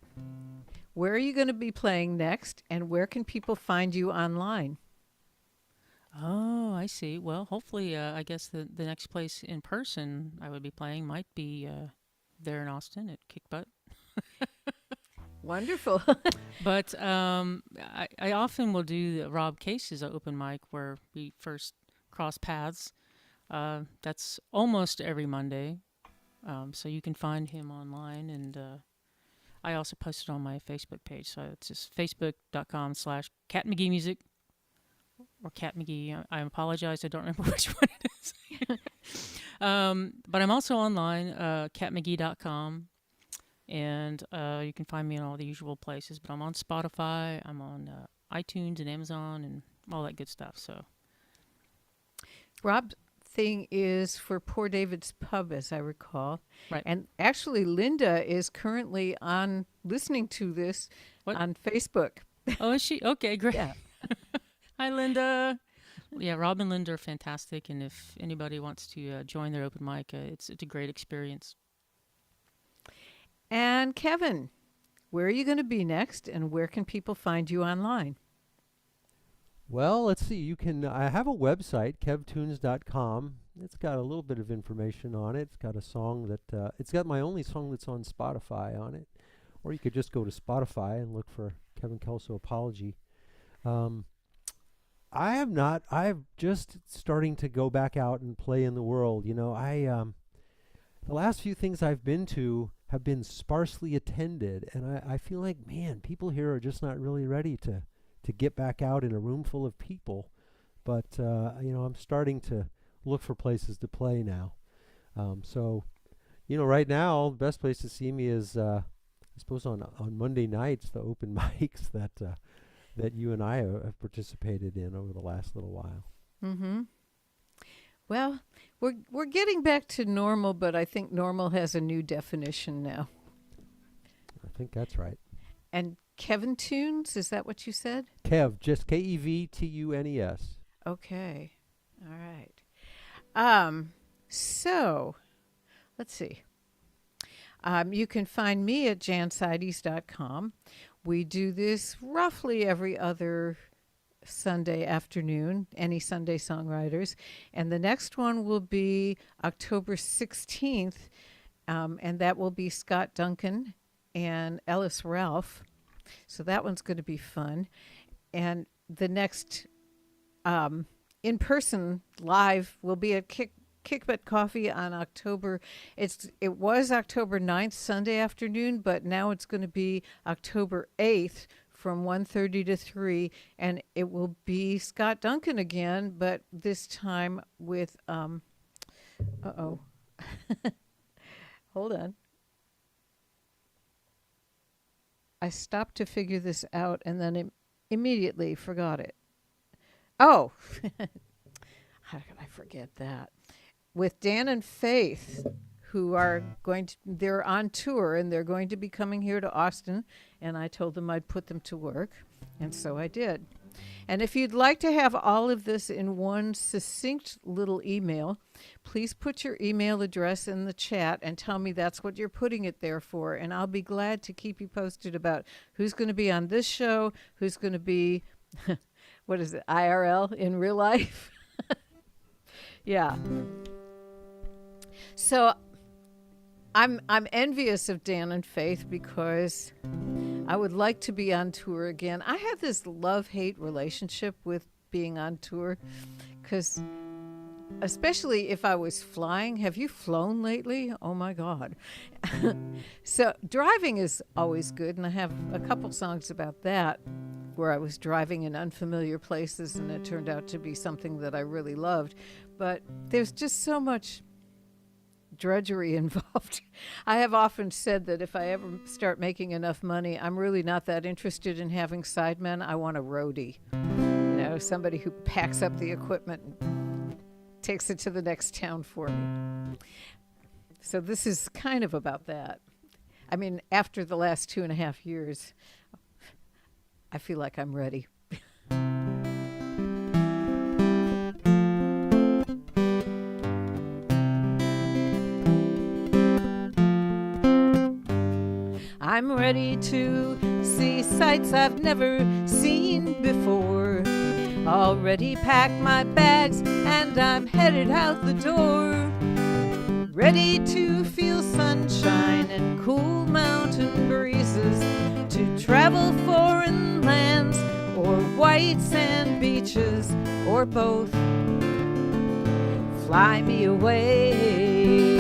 where are you going to be playing next, and where can people find you online? Oh, I see. Well, hopefully, I guess the next place in person I would be playing might be there in Austin at Kick Butt. Wonderful. But I often will do the Rob Case's open mic where we first cross paths. That's almost every Monday. So you can find him online, and I also post it on my Facebook page. So it's just facebook.com/Cat McGee Music or Cat McGee. I apologize. I don't remember which one it is. But I'm also online, catmcgee.com. And you can find me in all the usual places. But I'm on Spotify. I'm on iTunes and Amazon and all that good stuff. So Rob's thing is for Poor David's Pub, as I recall. Right. And actually, Linda is currently on listening to this on Facebook. Oh, is she? Okay, great. Yeah. Hi, Linda. Yeah, Rob and Linda are fantastic. And if anybody wants to join their open mic, it's a great experience. And Kevin, where are you going to be next, and where can people find you online? Well, let's see. You can. I have a website, kevtunes.com. It's got a little bit of information on it. It's got a song that it's got my only song that's on Spotify on it, or you could just go to Spotify and look for Kevin Kelso Apology. I have not. I'm just starting to go back out and play in the world. You know, the last few things I've been to have been sparsely attended, and I feel like, man, people here are just not really ready to get back out in a room full of people. But you know, I'm starting to look for places to play now. So, you know, right now the best place to see me is I suppose on Monday nights, the open mics that you and I have participated in over the last little while. Mm-hmm. Well, we're getting back to normal, but I think normal has a new definition now. I think that's right. And Kevin Tunes, is that what you said? Kev, just KEVTUNES. Okay. All right. So, let's see. You can find me at janseides.com. We do this roughly every other Sunday afternoon, any Sunday Songwriters. And the next one will be October 16th, and that will be Scott Duncan and Ellis Ralph. So that one's going to be fun. And the next in-person live will be at Kickbutt Coffee on it was October 9th, Sunday afternoon, but now it's going to be October 8th from 1:30 to 3, and it will be Scott Duncan again, but this time with, hold on. I stopped to figure this out and then immediately forgot it. Oh, how could I forget that? With Dan and Faith, who are they're on tour and they're going to be coming here to Austin, and I told them I'd put them to work, and so I did. And if you'd like to have all of this in one succinct little email, please put your email address in the chat and tell me that's what you're putting it there for, and I'll be glad to keep you posted about who's going to be on this show, who's going to be, what is it, IRL, in real life? Yeah. So I'm envious of Dan and Faith because I would like to be on tour again. I have this love-hate relationship with being on tour because especially if I was flying. Have you flown lately? Oh my God. So driving is always good, and I have a couple songs about that where I was driving in unfamiliar places and it turned out to be something that I really loved. But there's just so much drudgery involved. I have often said that if I ever start making enough money, I'm really not that interested in having sidemen. I want a roadie, somebody who packs up the equipment and takes it to the next town for me. So this is kind of about that. I mean, after the last 2.5 years, I feel like I'm ready. I'm ready to see sights I've never seen before. Already packed my bags and I'm headed out the door. Ready to feel sunshine and cool mountain breezes, to travel foreign lands or white sand beaches or both. Fly me away.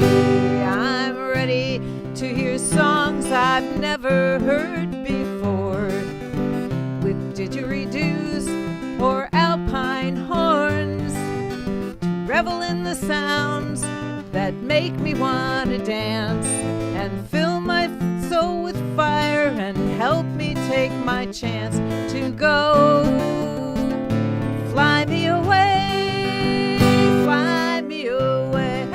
I'm ready to hear songs I've never never heard before, with didgeridoos or alpine horns, to revel in the sounds that make me want to dance and fill my soul with fire and help me take my chance to go. Fly me away, fly me away,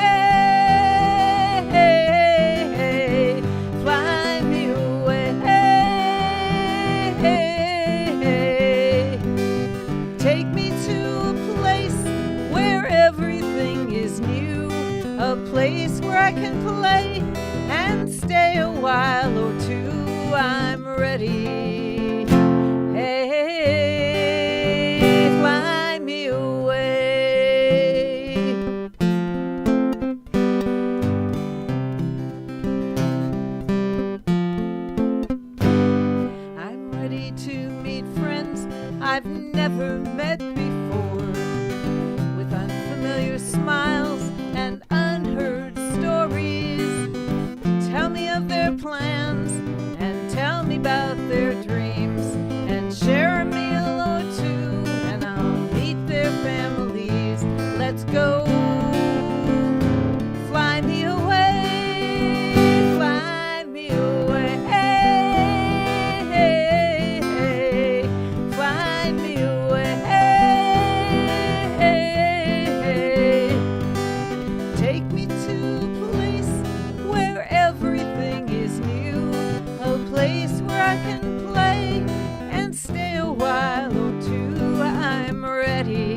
fly me away. Take me to a place where everything is new, a place where I can play and stay a while or two. I'm ready. Hey, fly me away. I'm ready to meet friends I've never met before, with unfamiliar smiles and unheard stories. Tell me of their plans and tell me about their dreams, and share a meal or two, and I'll meet their families. Let's go. Fly me away, fly me away, fly me away. Take me to a place where everything is new, a place where I can play and stay a while or two. I'm ready.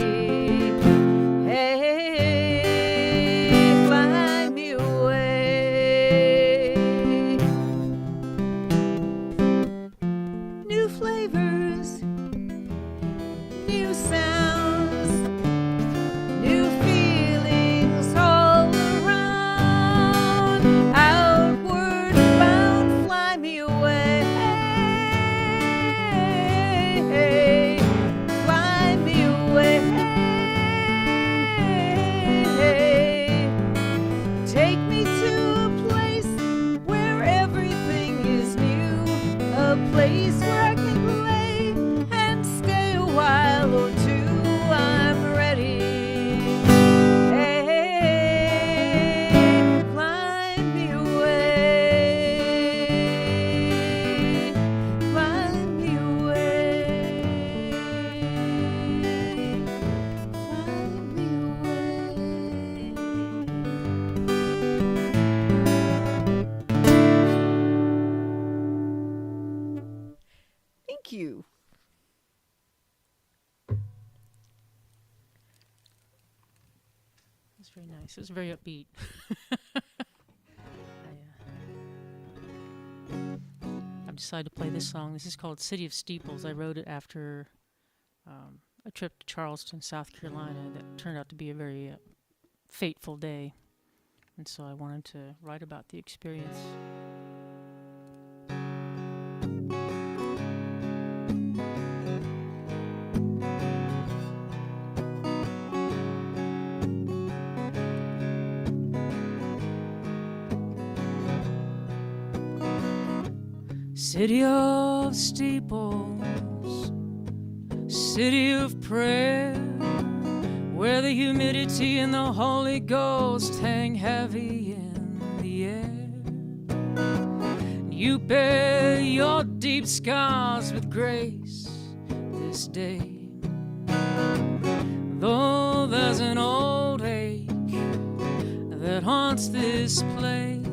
Hey, fly me away. New flavors, new sounds, new feelings all around. Outward bound, fly me away. Fly me away. Take me to a place where everything is new, a place where I can play and stay a while or two. I'm ready. Hey, fly me away. Fly me away. Fly me away. Thank you. It's very nice. It was very upbeat. I've decided to play this song. This is called City of Steeples. I wrote it after a trip to Charleston, South Carolina, that turned out to be a very fateful day. And so I wanted to write about the experience. City of steeples, city of prayer, where the humidity and the Holy Ghost hang heavy in the air. You bear your deep scars with grace this day, though there's an old ache that haunts this place.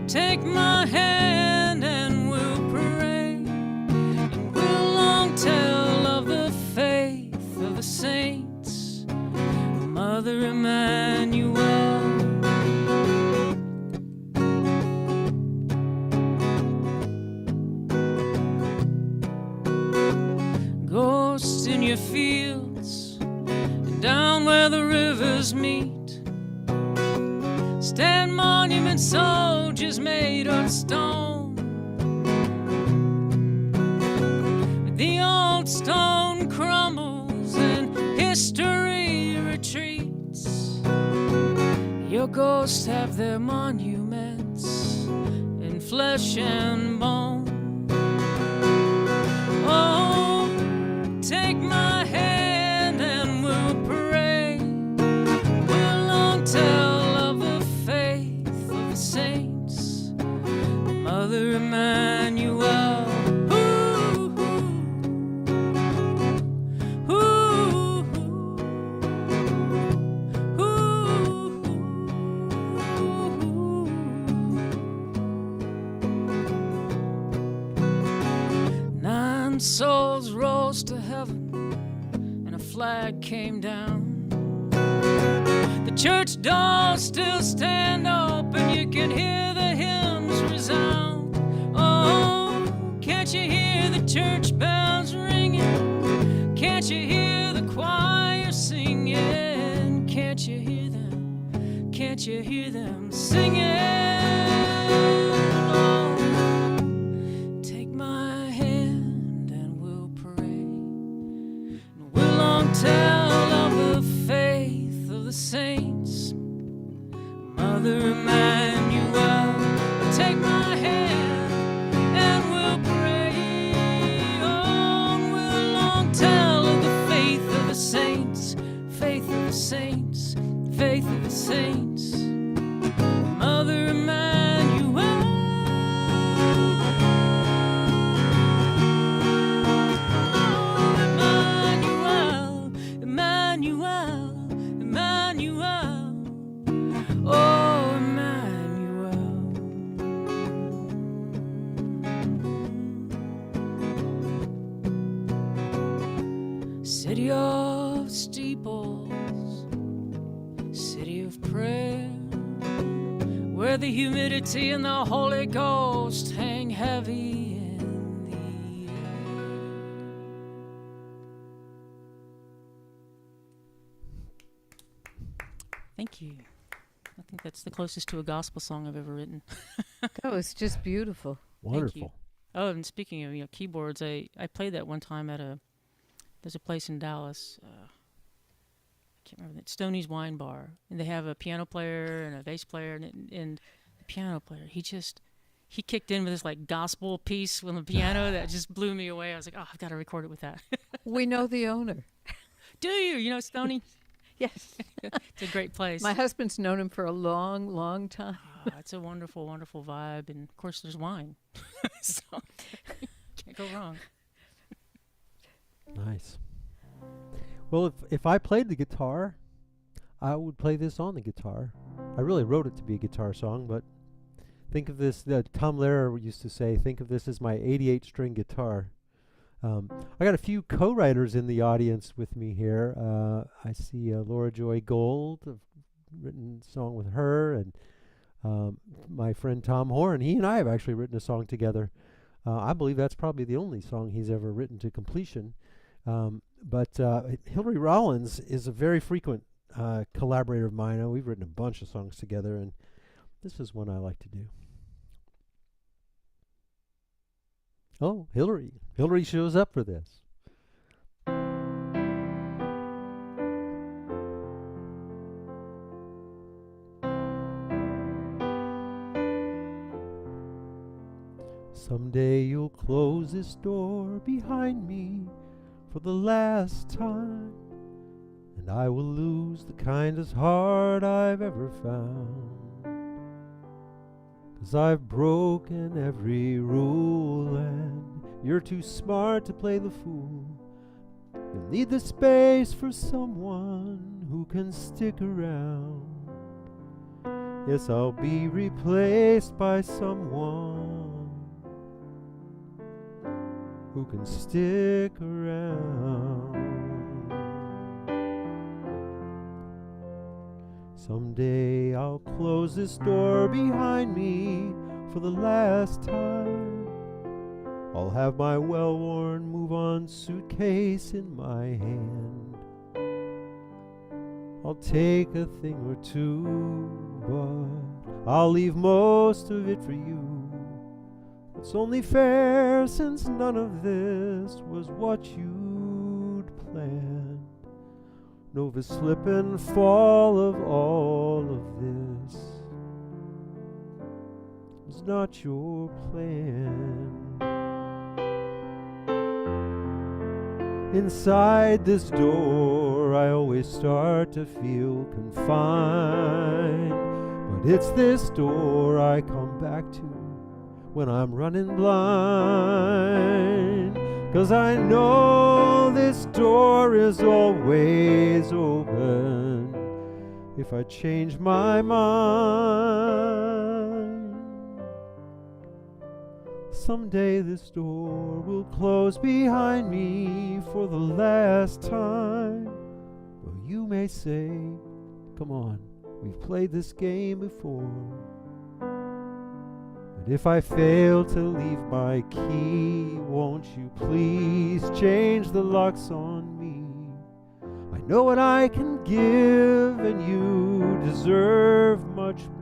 Take my hand and we'll pray, and we'll long tell of the faith of the saints, Mother Emmanuel. Ghosts in your fields, and down where the rivers meet, stand monument soldiers made of stone. The old stone crumbles and history retreats. Your ghosts have their monument flesh and bone. Oh, take my hand and we'll pray. We'll long tell of the faith of the saints, Mother Emmanuel. Souls rose to heaven and a flag came down. The church doors still stand open, you can hear the hymns resound. Oh, can't you hear the church bells ringing? Can't you hear the choir singing? Can't you hear them? Can't you hear them singing? Tell of the faith of the saints, Mother Emmanuel. Take my hand and we'll pray. Oh, we'll long tell of the faith of the saints, faith of the saints, faith of the saints, Mother Emmanuel. City of steeples, city of prayer, where the humidity and the Holy Ghost hang heavy in the air. Thank you. I think that's the closest to a gospel song I've ever written. That was just beautiful. Wonderful. Oh, and speaking of keyboards, I played that one time at there's a place in Dallas. I can't remember. It's Stoney's Wine Bar, and they have a piano player and a bass player, and the piano player he kicked in with this like gospel piece on the piano that just blew me away. I was like, oh, I've got to record it with that. We know the owner. Do you? You know Stoney? Yes. It's a great place. My husband's known him for a long, long time. It's a wonderful, wonderful vibe, and of course there's wine, so can't go wrong. Nice. Well, if I played the guitar, I would play this on the guitar. I really wrote it to be a guitar song, but think of this, Tom Lehrer used to say, think of this as my 88-string guitar. I got a few co-writers in the audience with me here. I see Laura Joy Gold. I've written a song with her, and my friend Tom Horn. He and I have actually written a song together. I believe that's probably the only song he's ever written to completion. But Hillary Rollins is a very frequent collaborator of mine. We've written a bunch of songs together, and this is one I like to do. Oh, Hillary. Hillary shows up for this. Someday you'll close this door behind me for the last time, and I will lose the kindest heart I've ever found, 'cause I've broken every rule and you're too smart to play the fool. You'll need the space for someone who can stick around. Yes, I'll be replaced by someone who can stick around. Someday I'll close this door behind me for the last time. I'll have my well-worn move-on suitcase in my hand. I'll take a thing or two, but I'll leave most of it for you. It's only fair since none of this was what you'd planned. No, the slip and fall of all of this. was not your plan. Inside this door, I always start to feel confined. But it's this door I come back to when I'm running blind. 'Cause I know this door is always open if I change my mind. Someday this door will close behind me for the last time. Well, you may say, come on, we've played this game before. But if I fail to leave my key, won't you please change the locks on me? I know what I can give, and you deserve much more.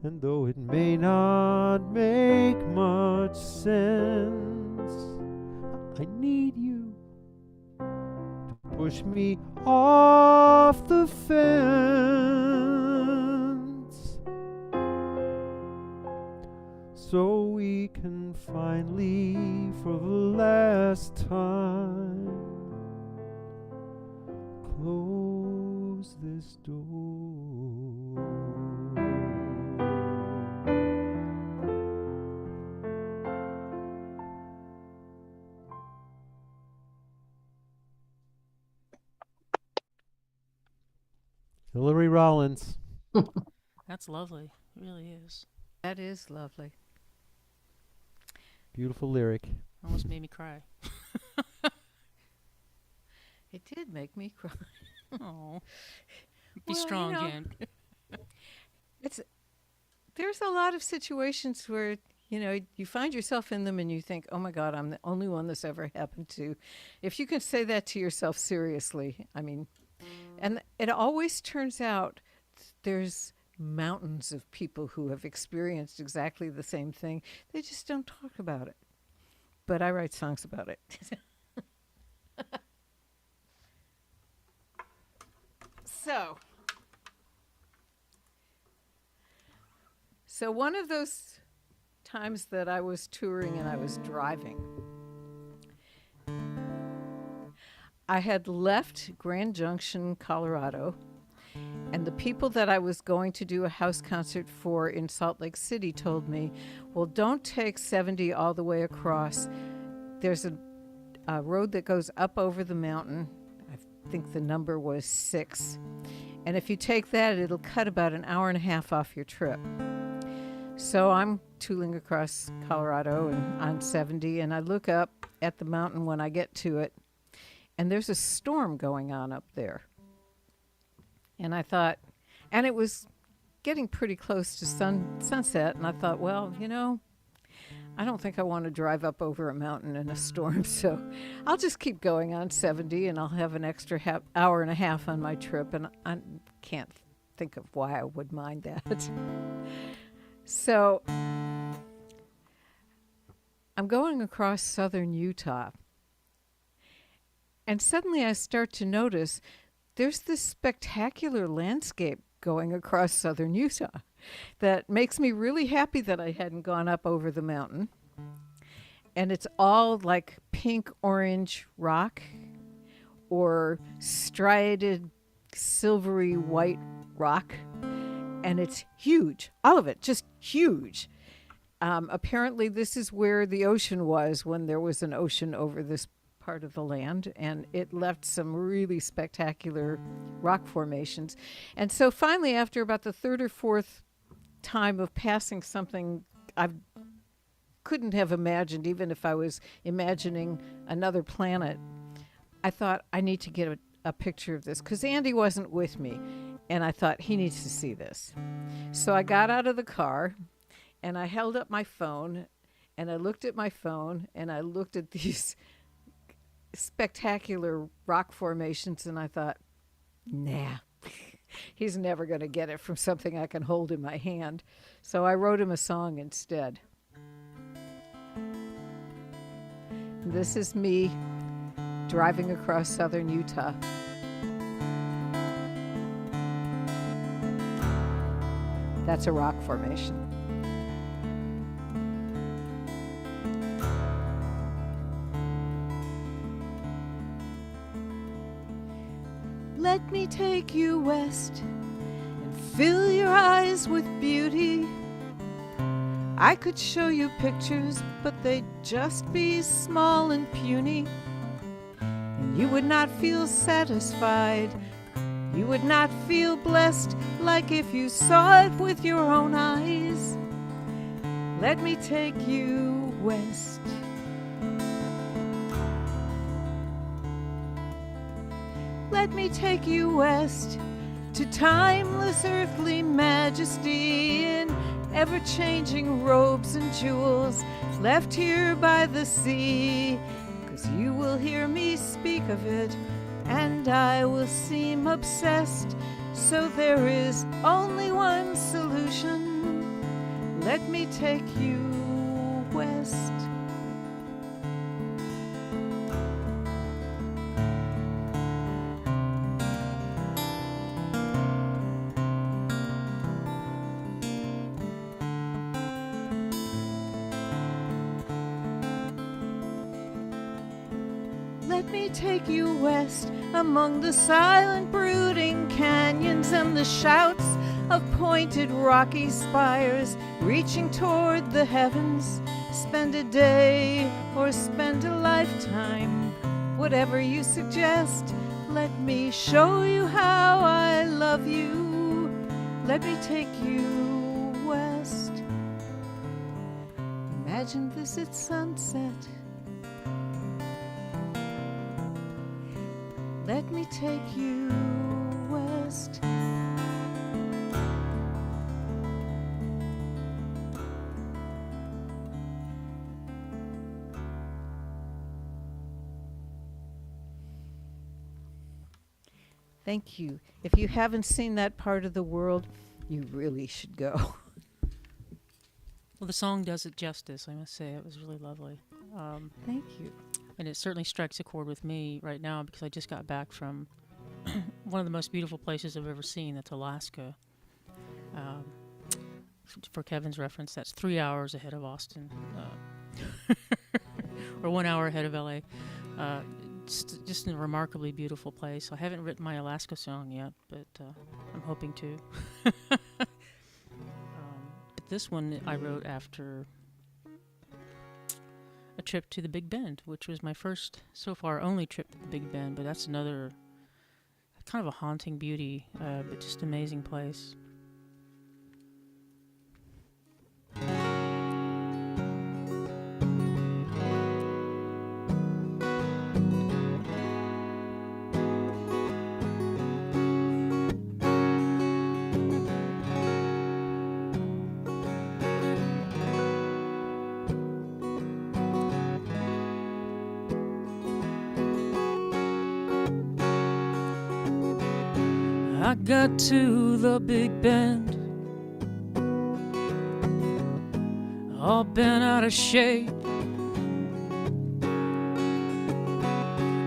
And though it may not make much sense, I need you to push me off the fence, so we can finally, for the last time, close this door. Hillary Rollins. That's lovely. It really is. That is lovely. Beautiful lyric. Almost made me cry. It did make me cry. Oh. Be Well, strong, you know, Jan. There's a lot of situations where, you find yourself in them and you think, oh my God, I'm the only one this ever happened to. If you can say that to yourself seriously, and it always turns out there's mountains of people who have experienced exactly the same thing. They just don't talk about it. But I write songs about it. So one of those times that I was touring and I was driving, I had left Grand Junction, Colorado, and the people that I was going to do a house concert for in Salt Lake City told me, well, don't take 70 all the way across. There's a road that goes up over the mountain. I think the number was 6. And if you take that, it'll cut about an hour and a half off your trip. So I'm tooling across Colorado and on 70, and I look up at the mountain when I get to it, and there's a storm going on up there. And I thought, and it was getting pretty close to sunset, and I thought, well, I don't think I want to drive up over a mountain in a storm, so I'll just keep going on 70, and I'll have an extra hour and a half on my trip, and I can't think of why I would mind that. So I'm going across southern Utah, and suddenly I start to notice there's this spectacular landscape going across southern Utah that makes me really happy that I hadn't gone up over the mountain. And it's all like pink orange rock or striated silvery white rock. And it's huge. All of it, just huge. Apparently this is where the ocean was when there was an ocean over this part of the land, and it left some really spectacular rock formations. And so finally, after about the third or fourth time of passing something I couldn't have imagined, even if I was imagining another planet, I thought I need to get a picture of this, because Andy wasn't with me, and I thought he needs to see this. So I got out of the car, and I held up my phone, and I looked at my phone, and I looked at these spectacular rock formations, and I thought, nah, he's never going to get it from something I can hold in my hand. So I wrote him a song instead. This is me driving across southern Utah. That's a rock formation. Let me take you west and fill your eyes with beauty. I could show you pictures, but they'd just be small and puny. And you would not feel satisfied. You would not feel blessed like if you saw it with your own eyes. Let me take you west. Let me take you west to timeless earthly majesty in ever-changing robes and jewels left here by the sea. 'Cause you will hear me speak of it, and I will seem obsessed. So there is only one solution. Let me take you west. Let me take you west among the silent brooding canyons and the shouts of pointed rocky spires reaching toward the heavens. Spend a day or spend a lifetime, whatever you suggest. Let me show you how I love you. Let me take you west. Imagine this at sunset. Let me take you west. Thank you. If you haven't seen that part of the world, you really should go. Well, the song does it justice, I must say. It was really lovely. Thank you. And it certainly strikes a chord with me right now because I just got back from one of the most beautiful places I've ever seen. That's Alaska. For Kevin's reference, that's 3 hours ahead of Austin, or 1 hour ahead of LA. Just a remarkably beautiful place. I haven't written my Alaska song yet, but I'm hoping to. But this one I wrote after a trip to the Big Bend, which was my first, so far, only trip to the Big Bend, but that's another kind of a haunting beauty, but just amazing place. I got to the Big Bend, all bent out of shape.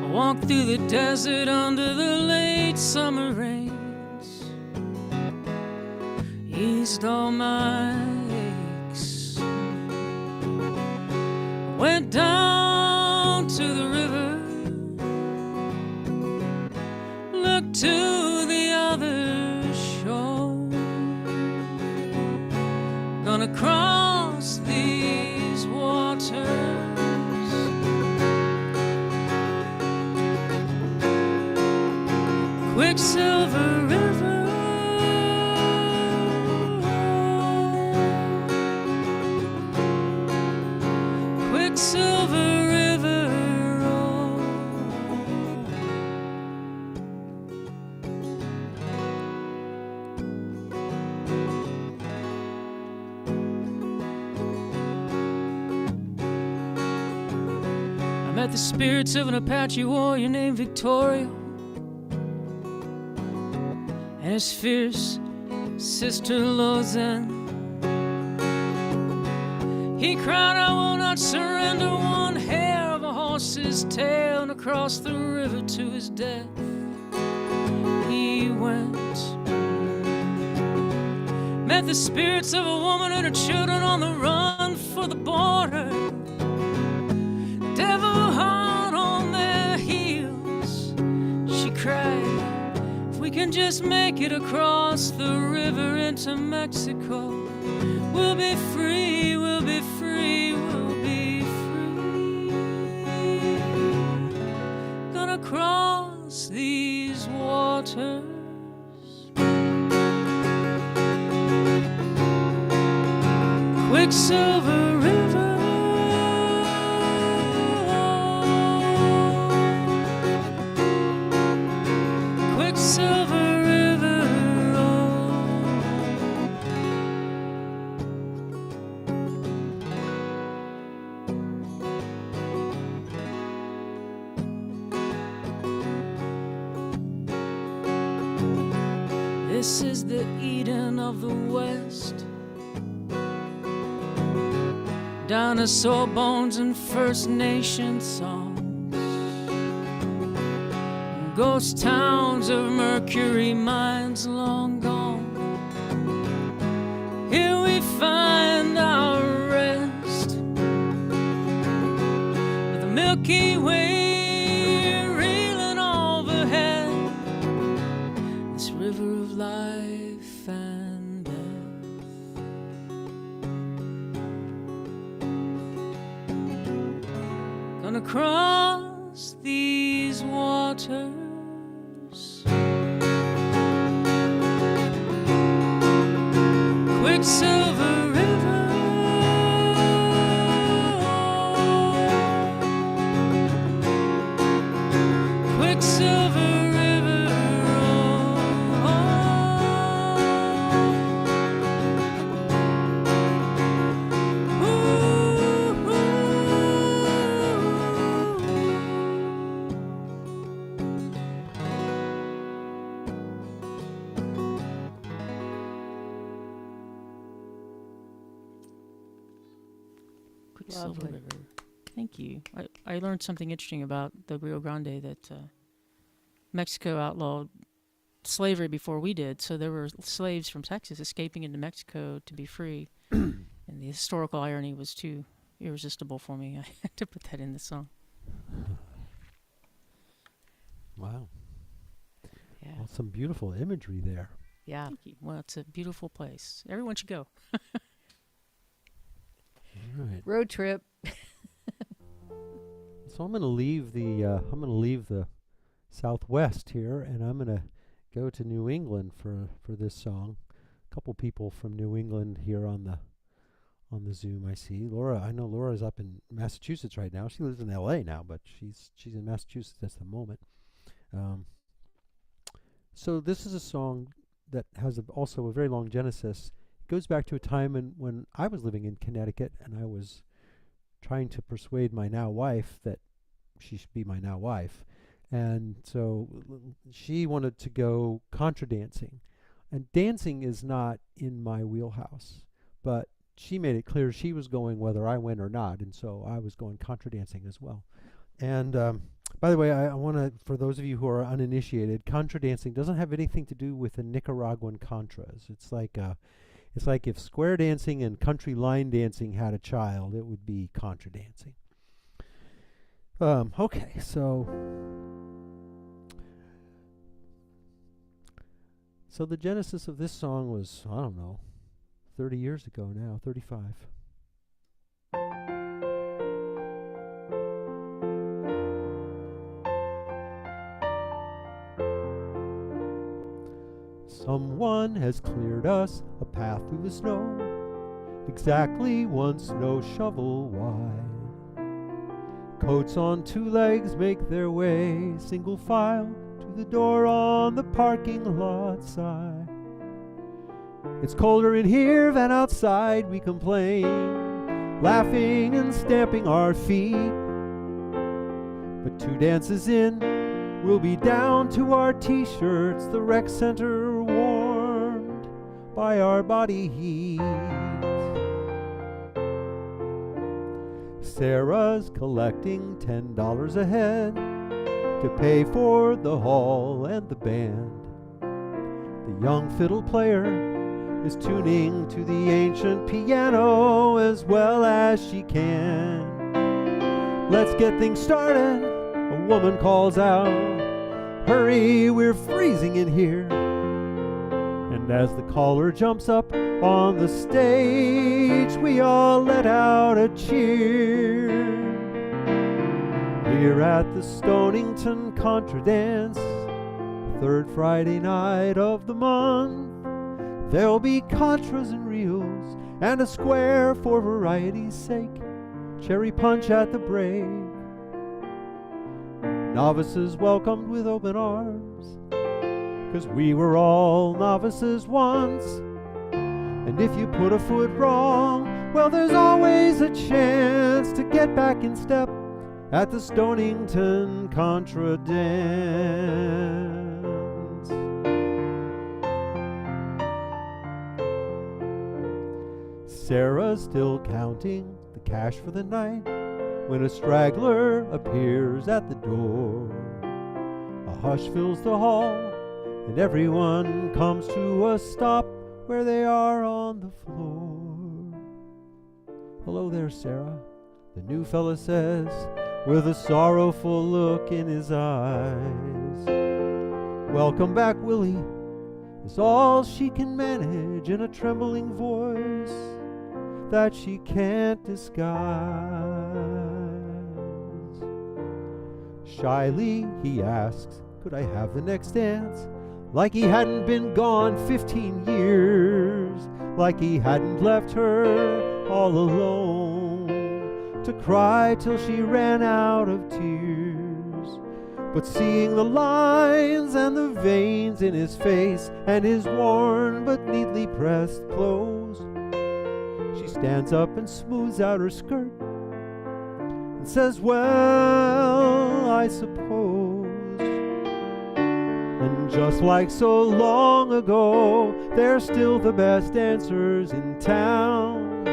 I walked through the desert under the late summer rains, eased all my aches. Went down to the river, looked to gonna cross these waters, Quicksilver River, Quicksilver River. Met the spirits of an Apache warrior named Victoria and his fierce sister Lozen. He cried, I will not surrender one hair of a horse's tail, and across the river to his death he went. Met the spirits of a woman and her children on the run for the border. Devil hard on their heels. She cried, if we can just make it across the river into Mexico, we'll be free, we'll be free, we'll be free. Gonna cross these waters. Quicksilver River, Quicksilver River, this is the Eden of the West. Dinosaur bones and First Nation songs, ghost towns of mercury mines long gone. Here we find our rest, with the Milky Way reeling overhead, this river of life and death. Gonna cross these waters. Quicksilver River, Quicksilver River, Quicksilver Lovely. River. Thank you. I learned something interesting about the Rio Grande, that Mexico outlawed slavery before we did, so there were slaves from Texas escaping into Mexico to be free. And the historical irony was too irresistible for me. I had to put that in the song. Wow. Yeah. Well, some beautiful imagery there. Yeah. Thank you. Well, it's a beautiful place. Everyone should go. All right. Road trip. So I'm going to leave the Southwest here, and I'm going to go to New England for this song. A couple people from New England here on the Zoom. I see Laura. I know Laura's up in Massachusetts right now. She lives in L.A. now, but she's in Massachusetts at the moment. So this is a song that has also a very long genesis. It goes back to a time when I was living in Connecticut, and I was trying to persuade my now wife that she should be my now wife. And so she wanted to go contra dancing. And dancing is not in my wheelhouse, but she made it clear she was going whether I went or not, and so I was going contra dancing as well. And by the way, I want to, for those of you who are uninitiated, contra dancing doesn't have anything to do with the Nicaraguan contras. It's like if square dancing and country line dancing had a child, it would be contra dancing. Okay, so the genesis of this song was, I don't know, 30 years ago now, 35. Someone has cleared us a path through the snow, exactly one snow shovel wide. Coats on two legs make their way, single file, to the door on the parking lot side. It's colder in here than outside, we complain, laughing and stamping our feet. But 2 dances in, we'll be down to our t-shirts, the rec center warmed by our body heat. Sarah's collecting $10 a head to pay for the hall and the band. The young fiddle player is tuning to the ancient piano as well as she can. Let's get things started, a woman calls out. Hurry, we're freezing in here. And as the caller jumps up on the stage, we all let out a cheer. Here at the Stonington Contra Dance, third Friday night of the month, there'll be contras and reels and a square for variety's sake, cherry punch at the break. Novices welcomed with open arms, 'cause we were all novices once. And if you put a foot wrong, well, there's always a chance to get back in step at the Stonington Contra Dance. Sarah's still counting the cash for the night when a straggler appears at the door. A hush fills the hall, and everyone comes to a stop where they are on the floor. "Hello there, Sarah," the new fella says, with a sorrowful look in his eyes. "Welcome back, Willie," is all she can manage in a trembling voice that she can't disguise. Shyly he asks, could I have the next dance? Like he hadn't been gone 15 years, like he hadn't left her all alone to cry till she ran out of tears. But seeing the lines and the veins in his face and his worn but neatly pressed clothes, she stands up and smooths out her skirt and says, "Well, I suppose." And just like so long ago, they're still the best dancers in town.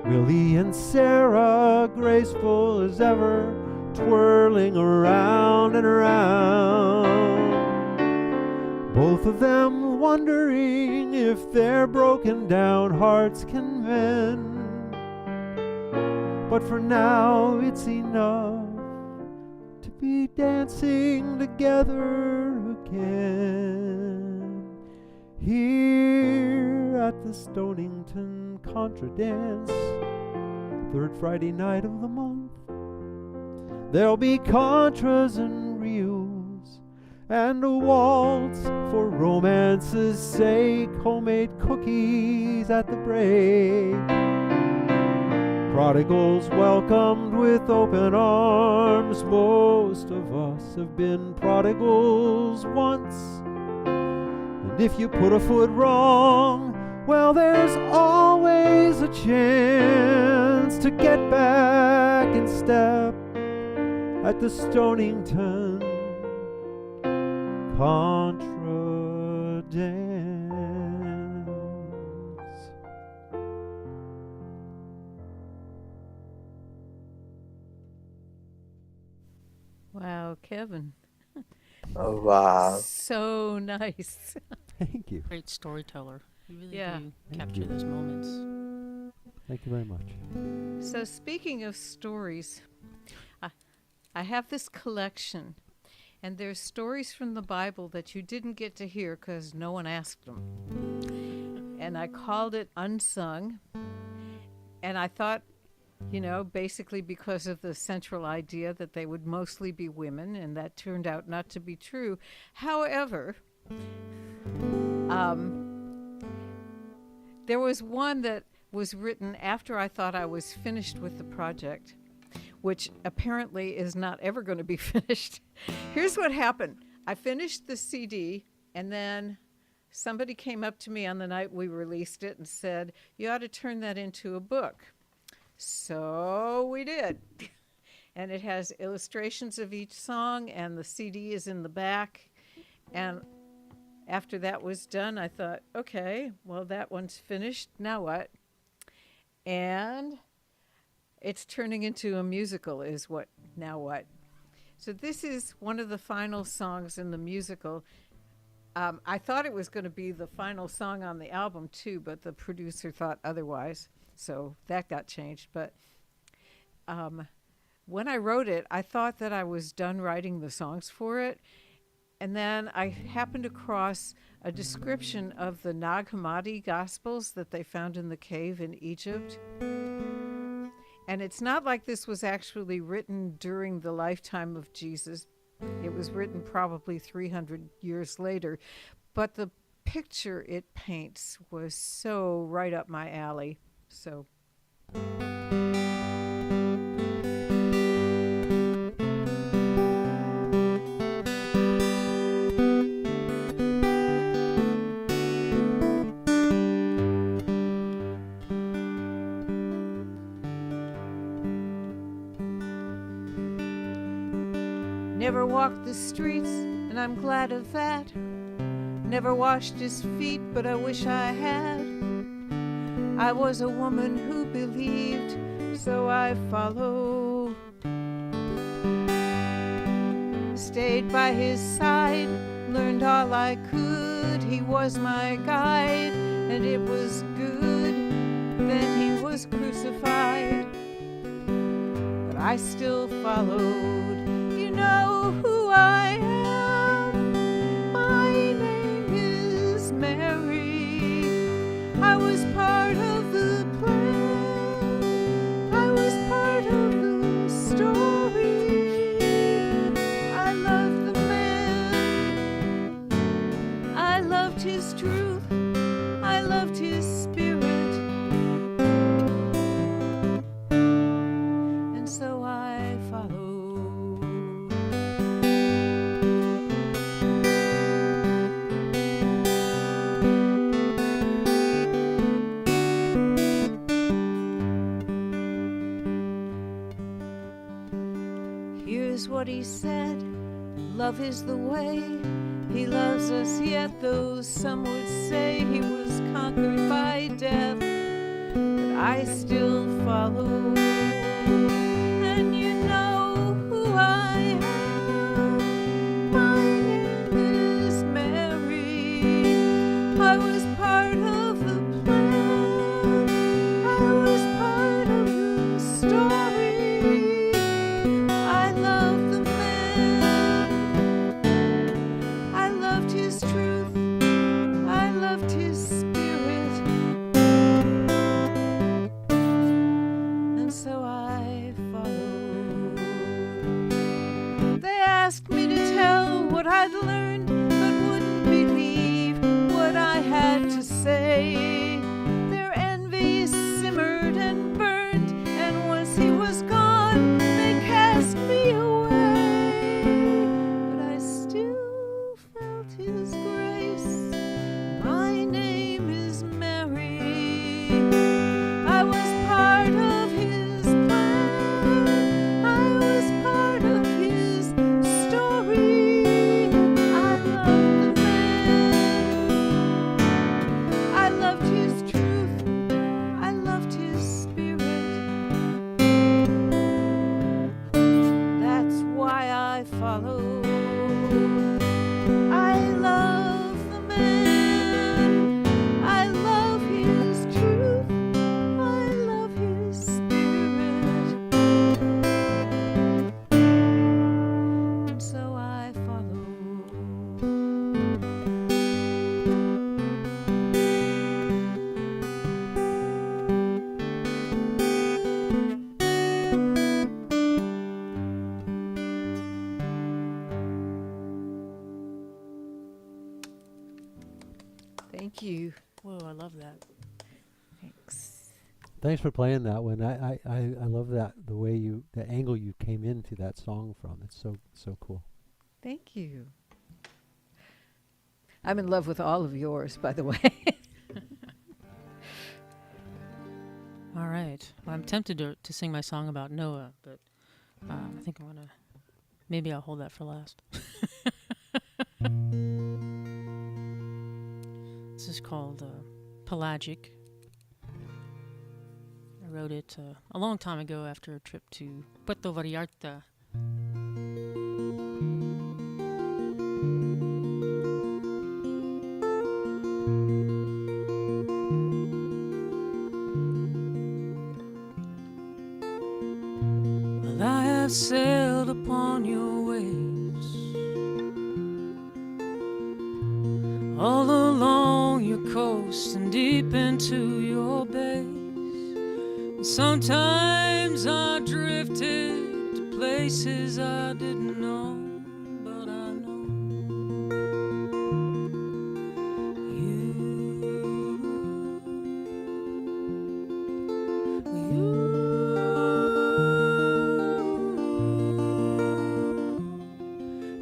Willie and Sarah, graceful as ever, twirling around and around. Both of them wondering if their broken down hearts can mend. But for now it's enough to be dancing together again. Here at the Stonington Contra Dance, third Friday night of the month, there'll be contras and reels and a waltz for romance's sake, homemade cookies at the break. Prodigals welcomed with open arms. Most of us have been prodigals once. And if you put a foot wrong, well, there's always a chance to get back in step at the Stonington Contra Dance. Wow, Kevin. Oh, wow. So nice. Thank you. Great storyteller. You really Yeah. do capture those moments. Thank you very much. So speaking of stories, I have this collection, and there's stories from the Bible that you didn't get to hear because no one asked them. And I called it Unsung. And I thought, basically because of the central idea that they would mostly be women, and that turned out not to be true. However, there was one that was written after I thought I was finished with the project, which apparently is not ever going to be finished. Here's what happened. I finished the CD, and then somebody came up to me on the night we released it and said, "You ought to turn that into a book." So we did. And it has illustrations of each song, and the CD is in the back. And after that was done, I thought, okay, well, that one's finished. Now what? And it's turning into a musical is what, now what? So this is one of the final songs in the musical. I thought it was going to be the final song on the album too, but the producer thought otherwise, so that got changed. But when I wrote it, I thought that I was done writing the songs for it, and then I happened across a description of the Nag Hammadi Gospels that they found in the cave in Egypt. And it's not like this was actually written during the lifetime of Jesus. It was written probably 300 years later. But the picture it paints was so right up my alley. So. Never walked the streets, and I'm glad of that. Never washed his feet, but I wish I had. I was a woman who believed, so I followed. Stayed by his side, learned all I could. He was my guide, and it was good. Then he was crucified, but I still followed. You know who I am. My name is Mary. I was part of the plan. I was part of the story. I loved the man. I loved his truth. I loved his spirit. And so I followed. Here's what he said: love is the way. He loves us yet, though some would say he was conquered by death. But I still follow. And you know who I am. My name is Mary. I was part of the plan. I was part of the story. I loved the man. I loved his truth. I loved his spirit. And so I followed. They asked me to tell what I'd learned, but wouldn't believe what I had to say. Their envy simmered and burned, and once he was gone, they cast me away. But I still felt his grace. My name is Mary. I was part of his plan. I was part of his story. I loved the man. I loved his truth. I loved his spirit. That's why I follow. I love the man. I love his truth. I love his spirit. And so I follow. Thank you. Whoa, I love that. Thanks. Thanks for playing that one. I love that, the way the angle you came into that song from. It's so cool. Thank you. I'm in love with all of yours, by the way. All right. Well, I'm tempted to sing my song about Noah, but I think I'm gonna. Maybe I'll hold that for last. This is called Pelagic. I wrote it a long time ago after a trip to Puerto Vallarta. sailed upon your waves, all along your coast and deep into your bays. And sometimes I drifted to places I didn't know, but I know you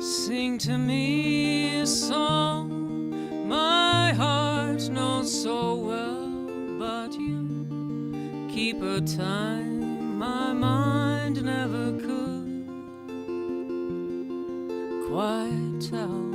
sing to me a song my heart knows so well, but you keep a time my mind never could quite tell.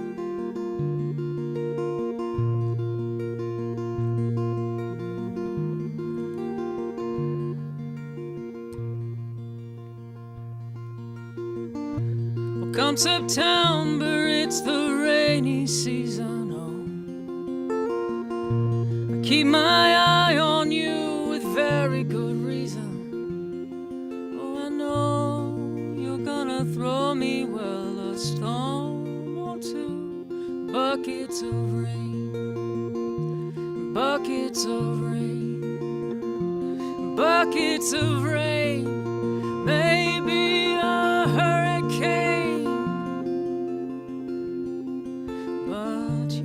Well, come September, it's the rainy season. Oh, I keep my eye on you with very good reason. Oh, I know you're gonna throw me, well, a stone or two. Buckets of rain, buckets of rain, buckets of rain, maybe a hurricane, but you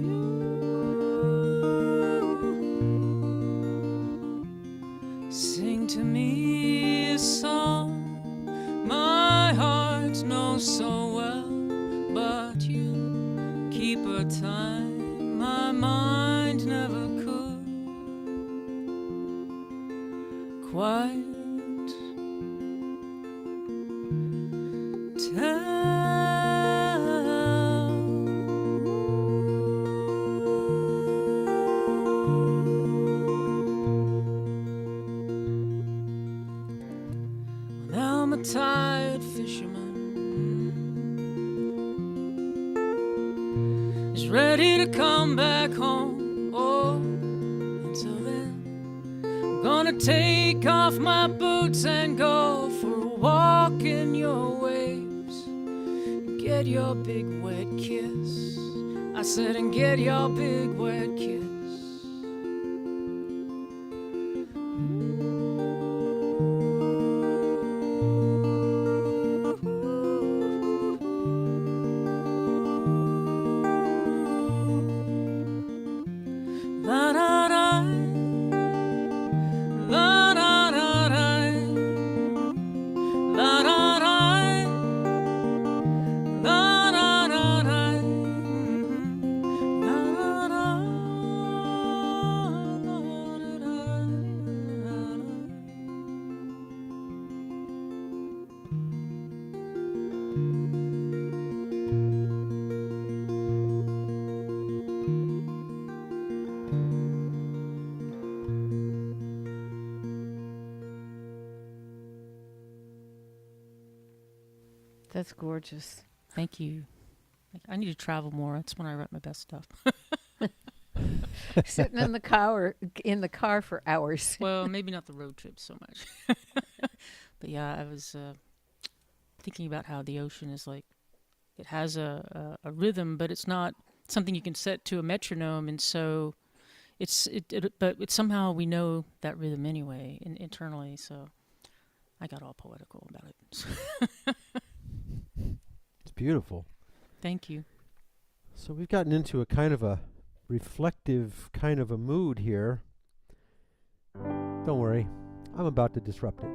sing to me a song my heart knows so well, but you keep a time my mind never could quite tell. Now I'm a tired fisherman, is ready to come back home. Oh, until then, I'm gonna take off my boots and go for a walk in your waves. Get your big wet kiss, I said, and get your big wet kiss. La da da, la da da da, la da da, la da da da, la da da, That's gorgeous. Thank you. I need to travel more. That's when I write my best stuff. Sitting in the car for hours. Well, maybe not the road trip so much. But yeah, I was thinking about how the ocean is like, it has a rhythm, but it's not something you can set to a metronome, and so but it's somehow we know that rhythm anyway, internally. So I got all poetical about it. It's beautiful. Thank you. So we've gotten into a kind of a reflective kind of a mood here. Don't worry, I'm about to disrupt it.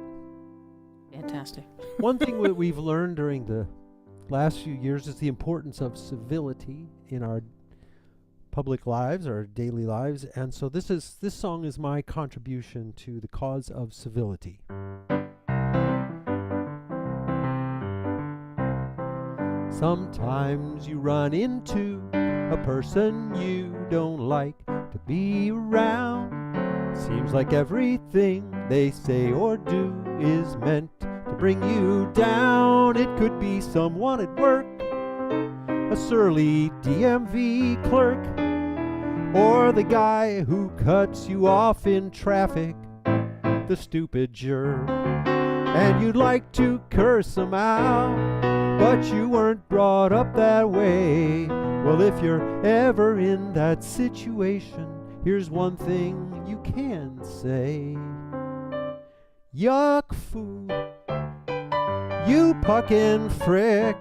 Fantastic. One thing that we've learned during the last few years is the importance of civility in our public lives, our daily lives, and so this song is my contribution to the cause of civility. Sometimes you run into a person you don't like to be around. Seems like everything they say or do is meant to bring you down. It could be someone at work, a surly DMV clerk, or the guy who cuts you off in traffic, the stupid jerk. and you'd like to curse them out, but you weren't brought up that way. Well, if you're ever in that situation, here's one thing you can say. Yuck food, you puckin' frick.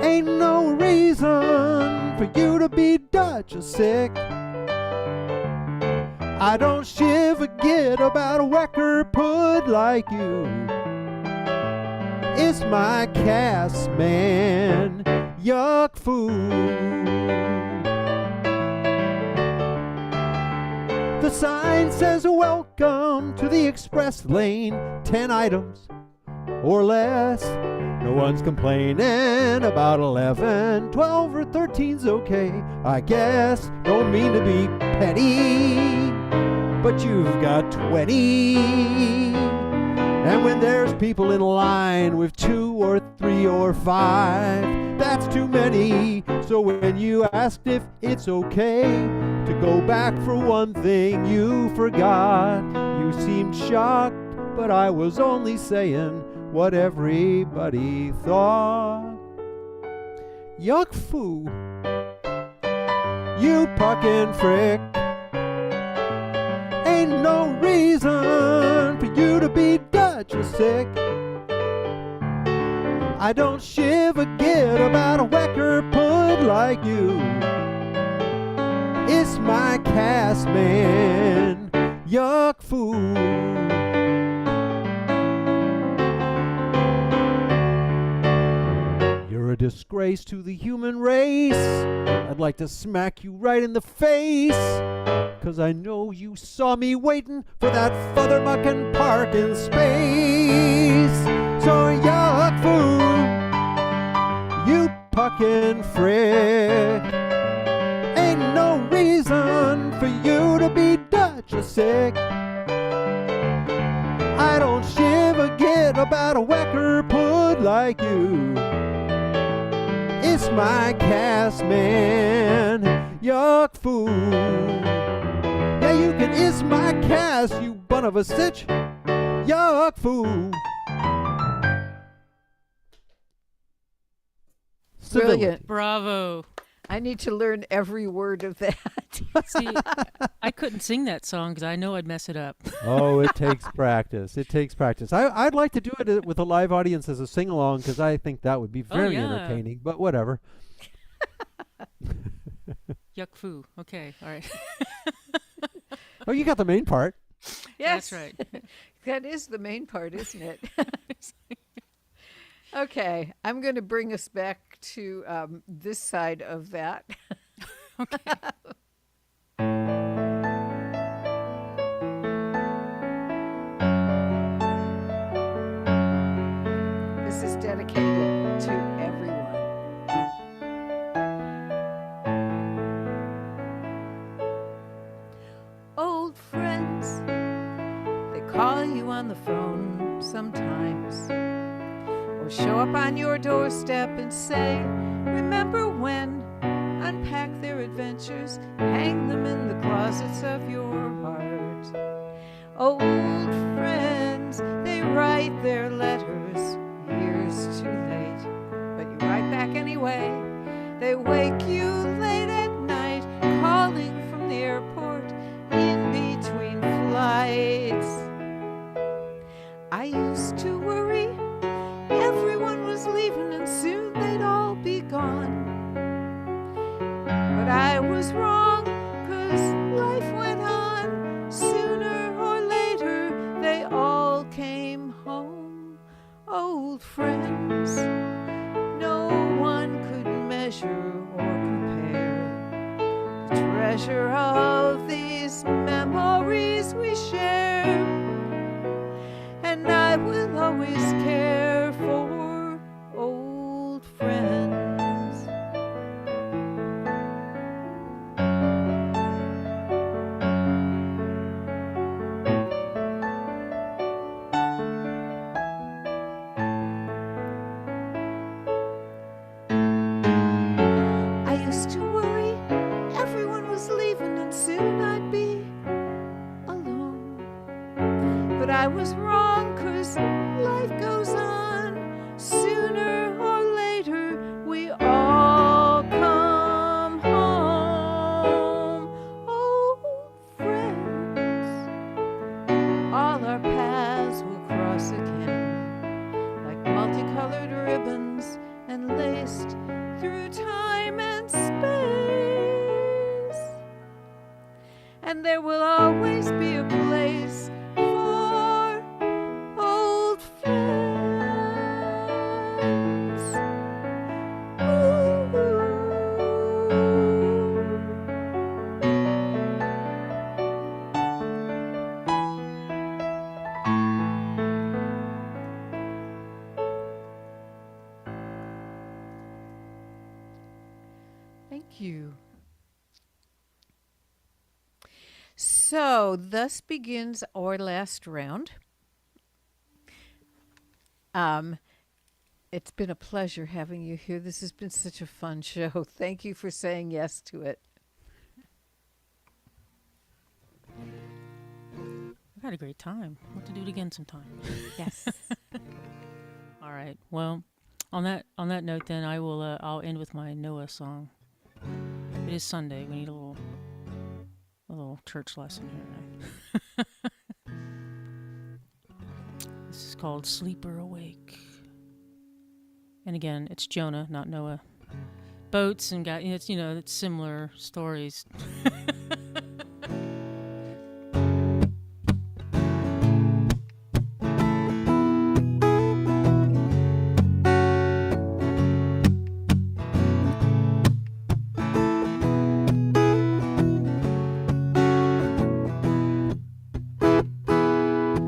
Ain't no reason for you to be Duchess sick. I don't shiver git about a wecker pud like you. It's my cast, man. Yuck food. The sign says welcome to the express lane, 10 items or less. No one's complaining about 11, 12 or 13's okay, I guess. Don't mean to be petty, but you've got 20. And when there's people in line with 2 or 3 or 5, that's too many. So when you asked if it's okay to go back for one thing you forgot, you seemed shocked, but I was only saying what everybody thought. Yuck foo, you puckin' frick. Ain't no reason for you to be Duchess sick. I don't shiver git about a wecker pud like you. It's my cast, man. Yuck food. You're a disgrace to the human race. I'd like to smack you right in the face, 'cause I know you saw me waiting for that fothermuckin' parking space. So yuck food, you puckin' frick. Ain't no reason for you to be Duchess sick. I don't shiver git about a wecker pud like you. It's my cast, man. Yuck food. Yeah, you can is my cast, you bun of a stitch. Yuck food. Brilliant. Bravo. I need to learn every word of that. See, I couldn't sing that song because I know I'd mess it up. Oh, it takes practice. It takes practice. I'd like to do it with a live audience as a sing-along, because I think that would be very entertaining, but whatever. Yuck foo. Okay, all right. Oh, you got the main part. Yes. That's right. That is the main part, isn't it? Okay, I'm going to bring us back to this side of that. Okay. This is dedicated to everyone. Old friends, they call you on the phone sometimes, or show up on your doorstep and say, remember when? Unpack their adventures, hang them in the closets of your heart. Old friends, they write their letters years too late, but you write back anyway. They wake you late at night, calling from the airport in between flights. I used to worry everyone was leaving and soon they'd all be gone. But I was wrong, 'cause life went on. Sooner or later, they all came home. Old friends, no one could measure or compare the treasure of these memories we share. And I will always care for old friends. I used to worry everyone was leaving and through time and space. And there will always be a place for old friends. Ooh. Thank you. So, thus begins our last round. It's been a pleasure having you here. This has been such a fun show. Thank you for saying yes to it. I've had a great time. I'll have to do it again sometime. Yes. All right. Well, on that note, then I'll end with my Noah song. It is Sunday. We need a little church lesson here. Right? This is called Sleeper Awake. And again, it's Jonah, not Noah. Boats and it's similar stories.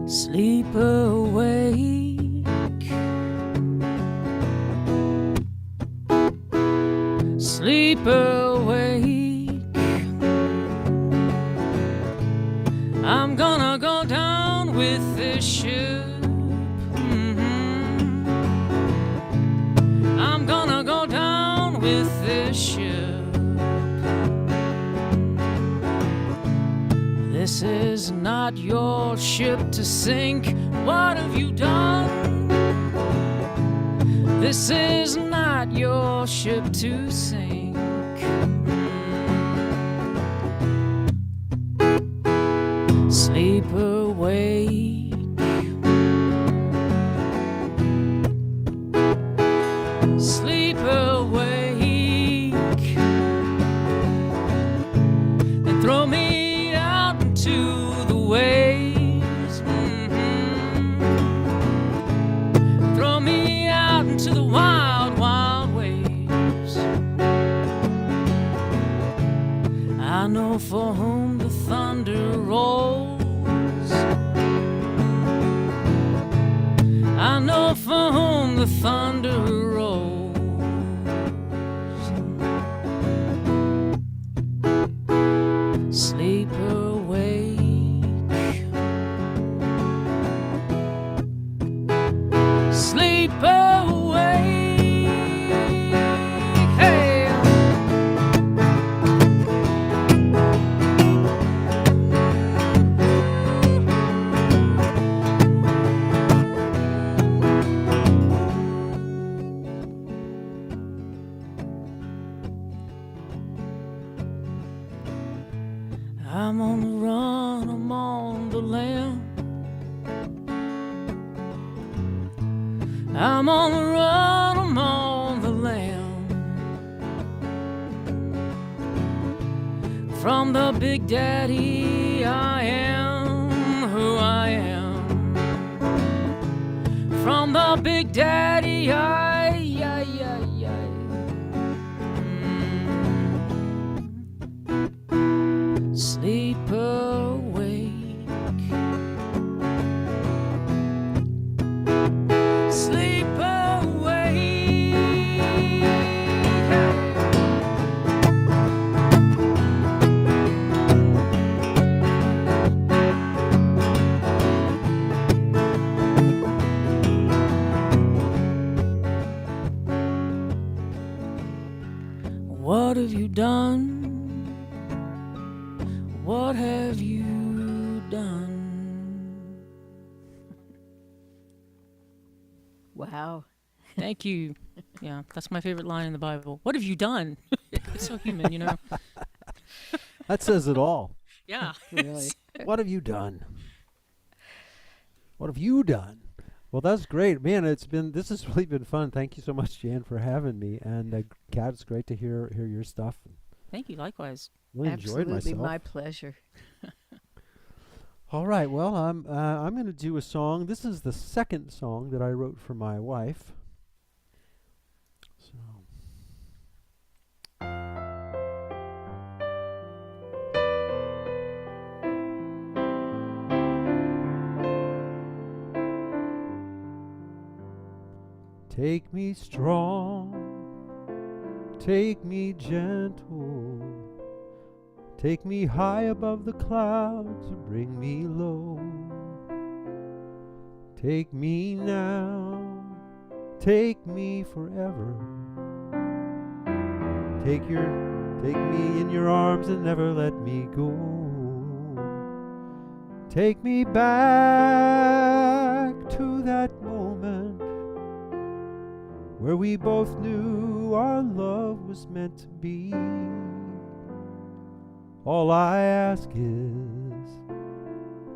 Sleep awake, sleep awake. I'm gonna go down with this ship. I'm gonna go down with this ship. This is not your ship to sink. What have you done? This is not your ship to sink. Sleep awake. Sleep awake. And throw me out into the waves. Throw me out into the wild, wild waves. I know for whom the thunder rolls. I know for whom the thunder rolls. Sleep awake. Sleep awake. Hey. I'm on the run, I'm on the lam. I'm on the run, I'm on the lam. From the Big Daddy, I am who I am. From the Big Daddy, I. Sleep awake. Sleep awake. What have you done? What have you done? Wow. Thank you. Yeah, that's my favorite line in the Bible. What have you done? It's so human, you know? That says it all. Yeah. Really. What have you done? What have you done? Well, that's great, man. This has really been fun. Thank you so much, Jan, for having me. And Kat, it's great to hear your stuff. Thank you. Likewise. Really enjoyed Absolutely myself. my pleasure. All right. Well, I'm going to do a song. This is the second song that I wrote for my wife. So. Take me strong, take me gentle, take me high above the clouds, or bring me low. Take me now, take me forever. Take me in your arms and never let me go. Take me back to that moment where we both knew our love was meant to be. All I ask is,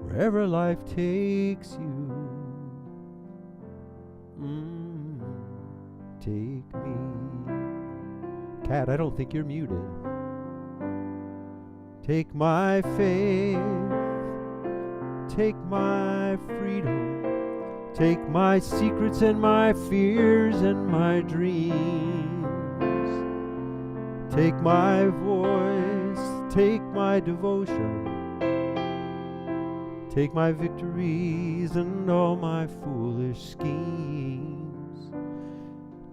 wherever life takes you, take me. Kat, I don't think you're muted. Take my faith, take my freedom, take my secrets and my fears and my dreams. Take my voice, take my devotion, take my victories and all my foolish schemes.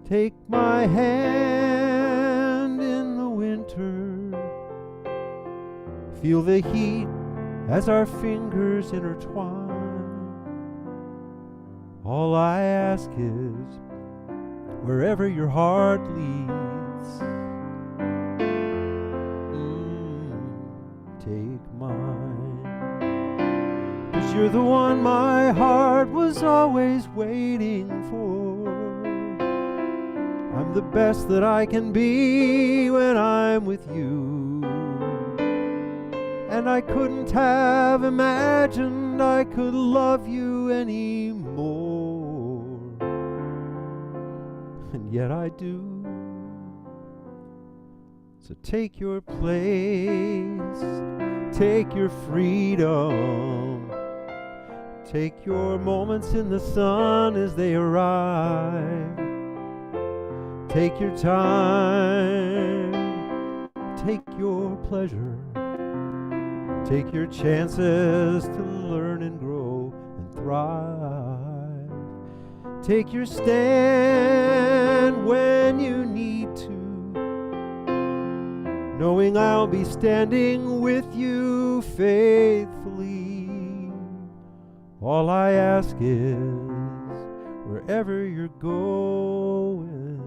Take my hand in the winter, feel the heat as our fingers intertwine. All I ask is, wherever your heart leads, take mine. 'Cause you're the one my heart was always waiting for. I'm the best that I can be when I'm with you. And I couldn't have imagined I could love you anymore. And yet I do. So take your place, take your freedom, take your moments in the sun as they arrive. Take your time, take your pleasure, take your chances to learn and grow and thrive. Take your stand when you need to, knowing I'll be standing with you faithfully. All I ask is, wherever you're going,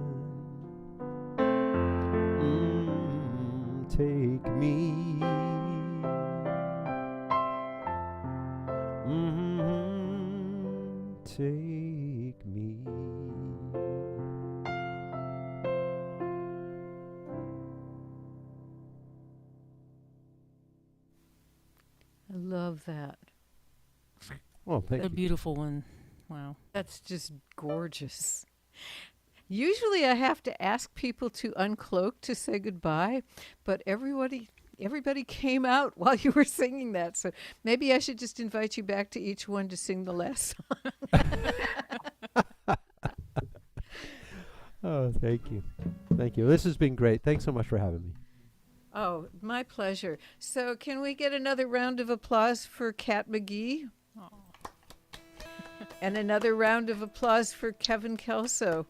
take me. Take me. I love that. Well, thank A you. beautiful one. Wow. That's just gorgeous. Usually I have to ask people to uncloak to say goodbye, but everybody came out while you were singing that. So maybe I should just invite you back to each one to sing the last song. Oh, thank you. Thank you. This has been great. Thanks so much for having me. Oh, my pleasure. So can we get another round of applause for Kat McGee? And another round of applause for Kevin Kelso.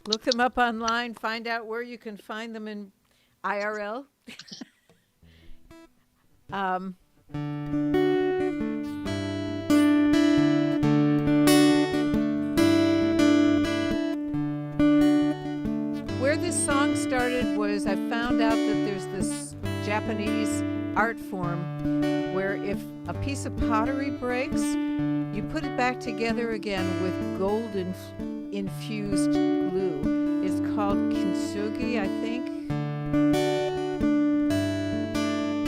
Look them up online, find out where you can find them in IRL. Where this song started was I found out that there's this Japanese art form where if a piece of pottery breaks, you put it back together again with gold infused glue. It's called kintsugi, I think.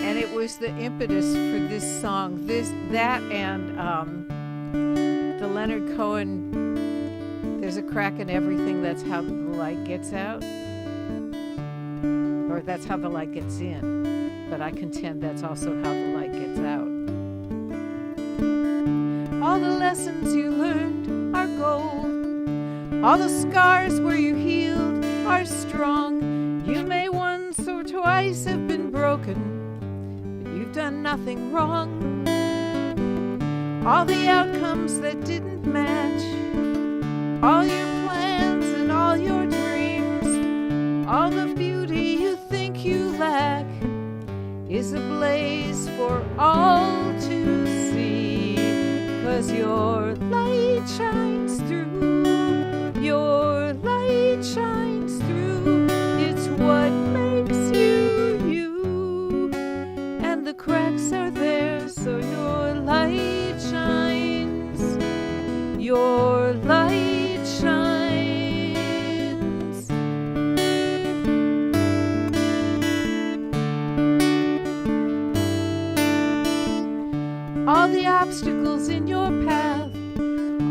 And it was the impetus for this song. That and the Leonard Cohen, there's a crack in everything, that's how the light gets out. Or that's how the light gets in. But I contend that's also how the light gets out. All the lessons you learned are gold. All the scars where you healed are strong. You may once or twice have been broken, but you've done nothing wrong. All the outcomes that didn't match, all your plans and all your dreams, all the beauty you think you lack is ablaze for all to see. 'Cause your light shines through, your light shines through. It's what makes you you, and the cracks are there, so your light shines, your light shines. All the obstacles in your path,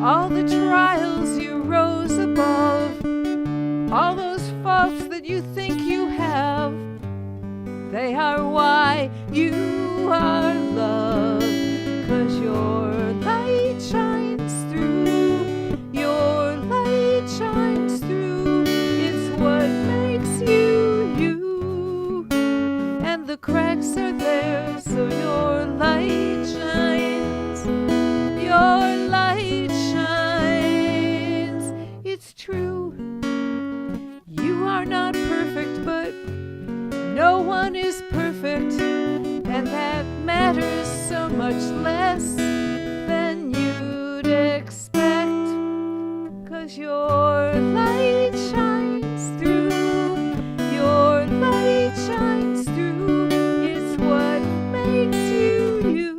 all the trials you rose above, all those faults that you think you have, they are why you are loved. 'Cause your light shines through, your light shines through. It's what makes you you, and the cracks are there, so your light shines, your light shines. It's true, you are not perfect, but no one is perfect, and that matters so much less than you'd expect. 'Cause your light shines through, your light shines through. It's what makes you you,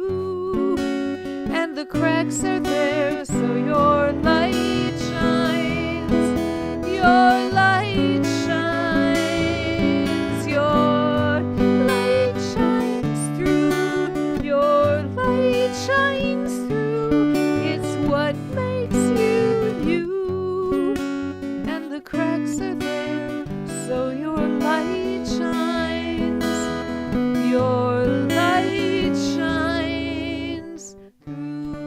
and the cracks are there, so your light shines, your light shines, your light shines through, your light shines through. It's what makes you you, and the cracks are there, so your light shines, your light shines through.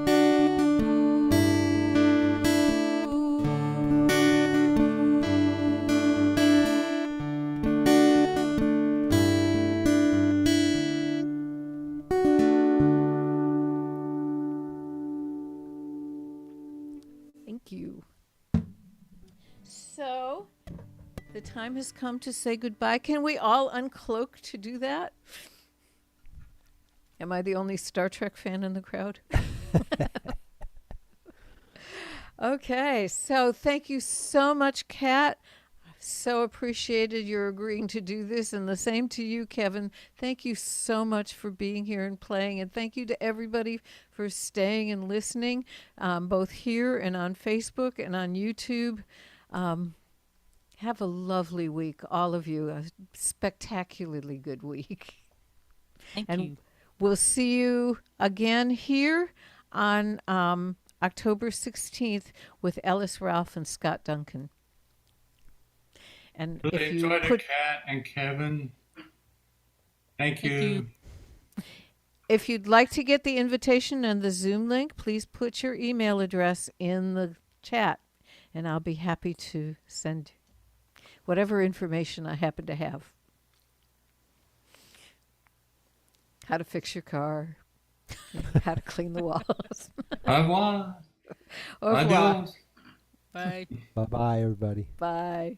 Thank you. So, the time has come to say goodbye. Can we all uncloak to do that? Am I the only Star Trek fan in the crowd? Okay, so thank you so much, Kat. I've so appreciated your agreeing to do this, and the same to you, Kevin. Thank you so much for being here and playing, and thank you to everybody for staying and listening, both here and on Facebook and on YouTube. Have a lovely week, all of you. A spectacularly good week. Thank And you. we'll see you again here on October 16th with Ellis Ralph and Scott Duncan. And Really if you enjoyed put it, Kat and Kevin. Thank Thank you. you. If you'd like to get the invitation and the Zoom link, please put your email address in the chat, and I'll be happy to send whatever information I happen to have. How to fix your car, how to clean the walls. Au revoir. Au revoir. Adios. Bye. Bye-bye, everybody. Bye.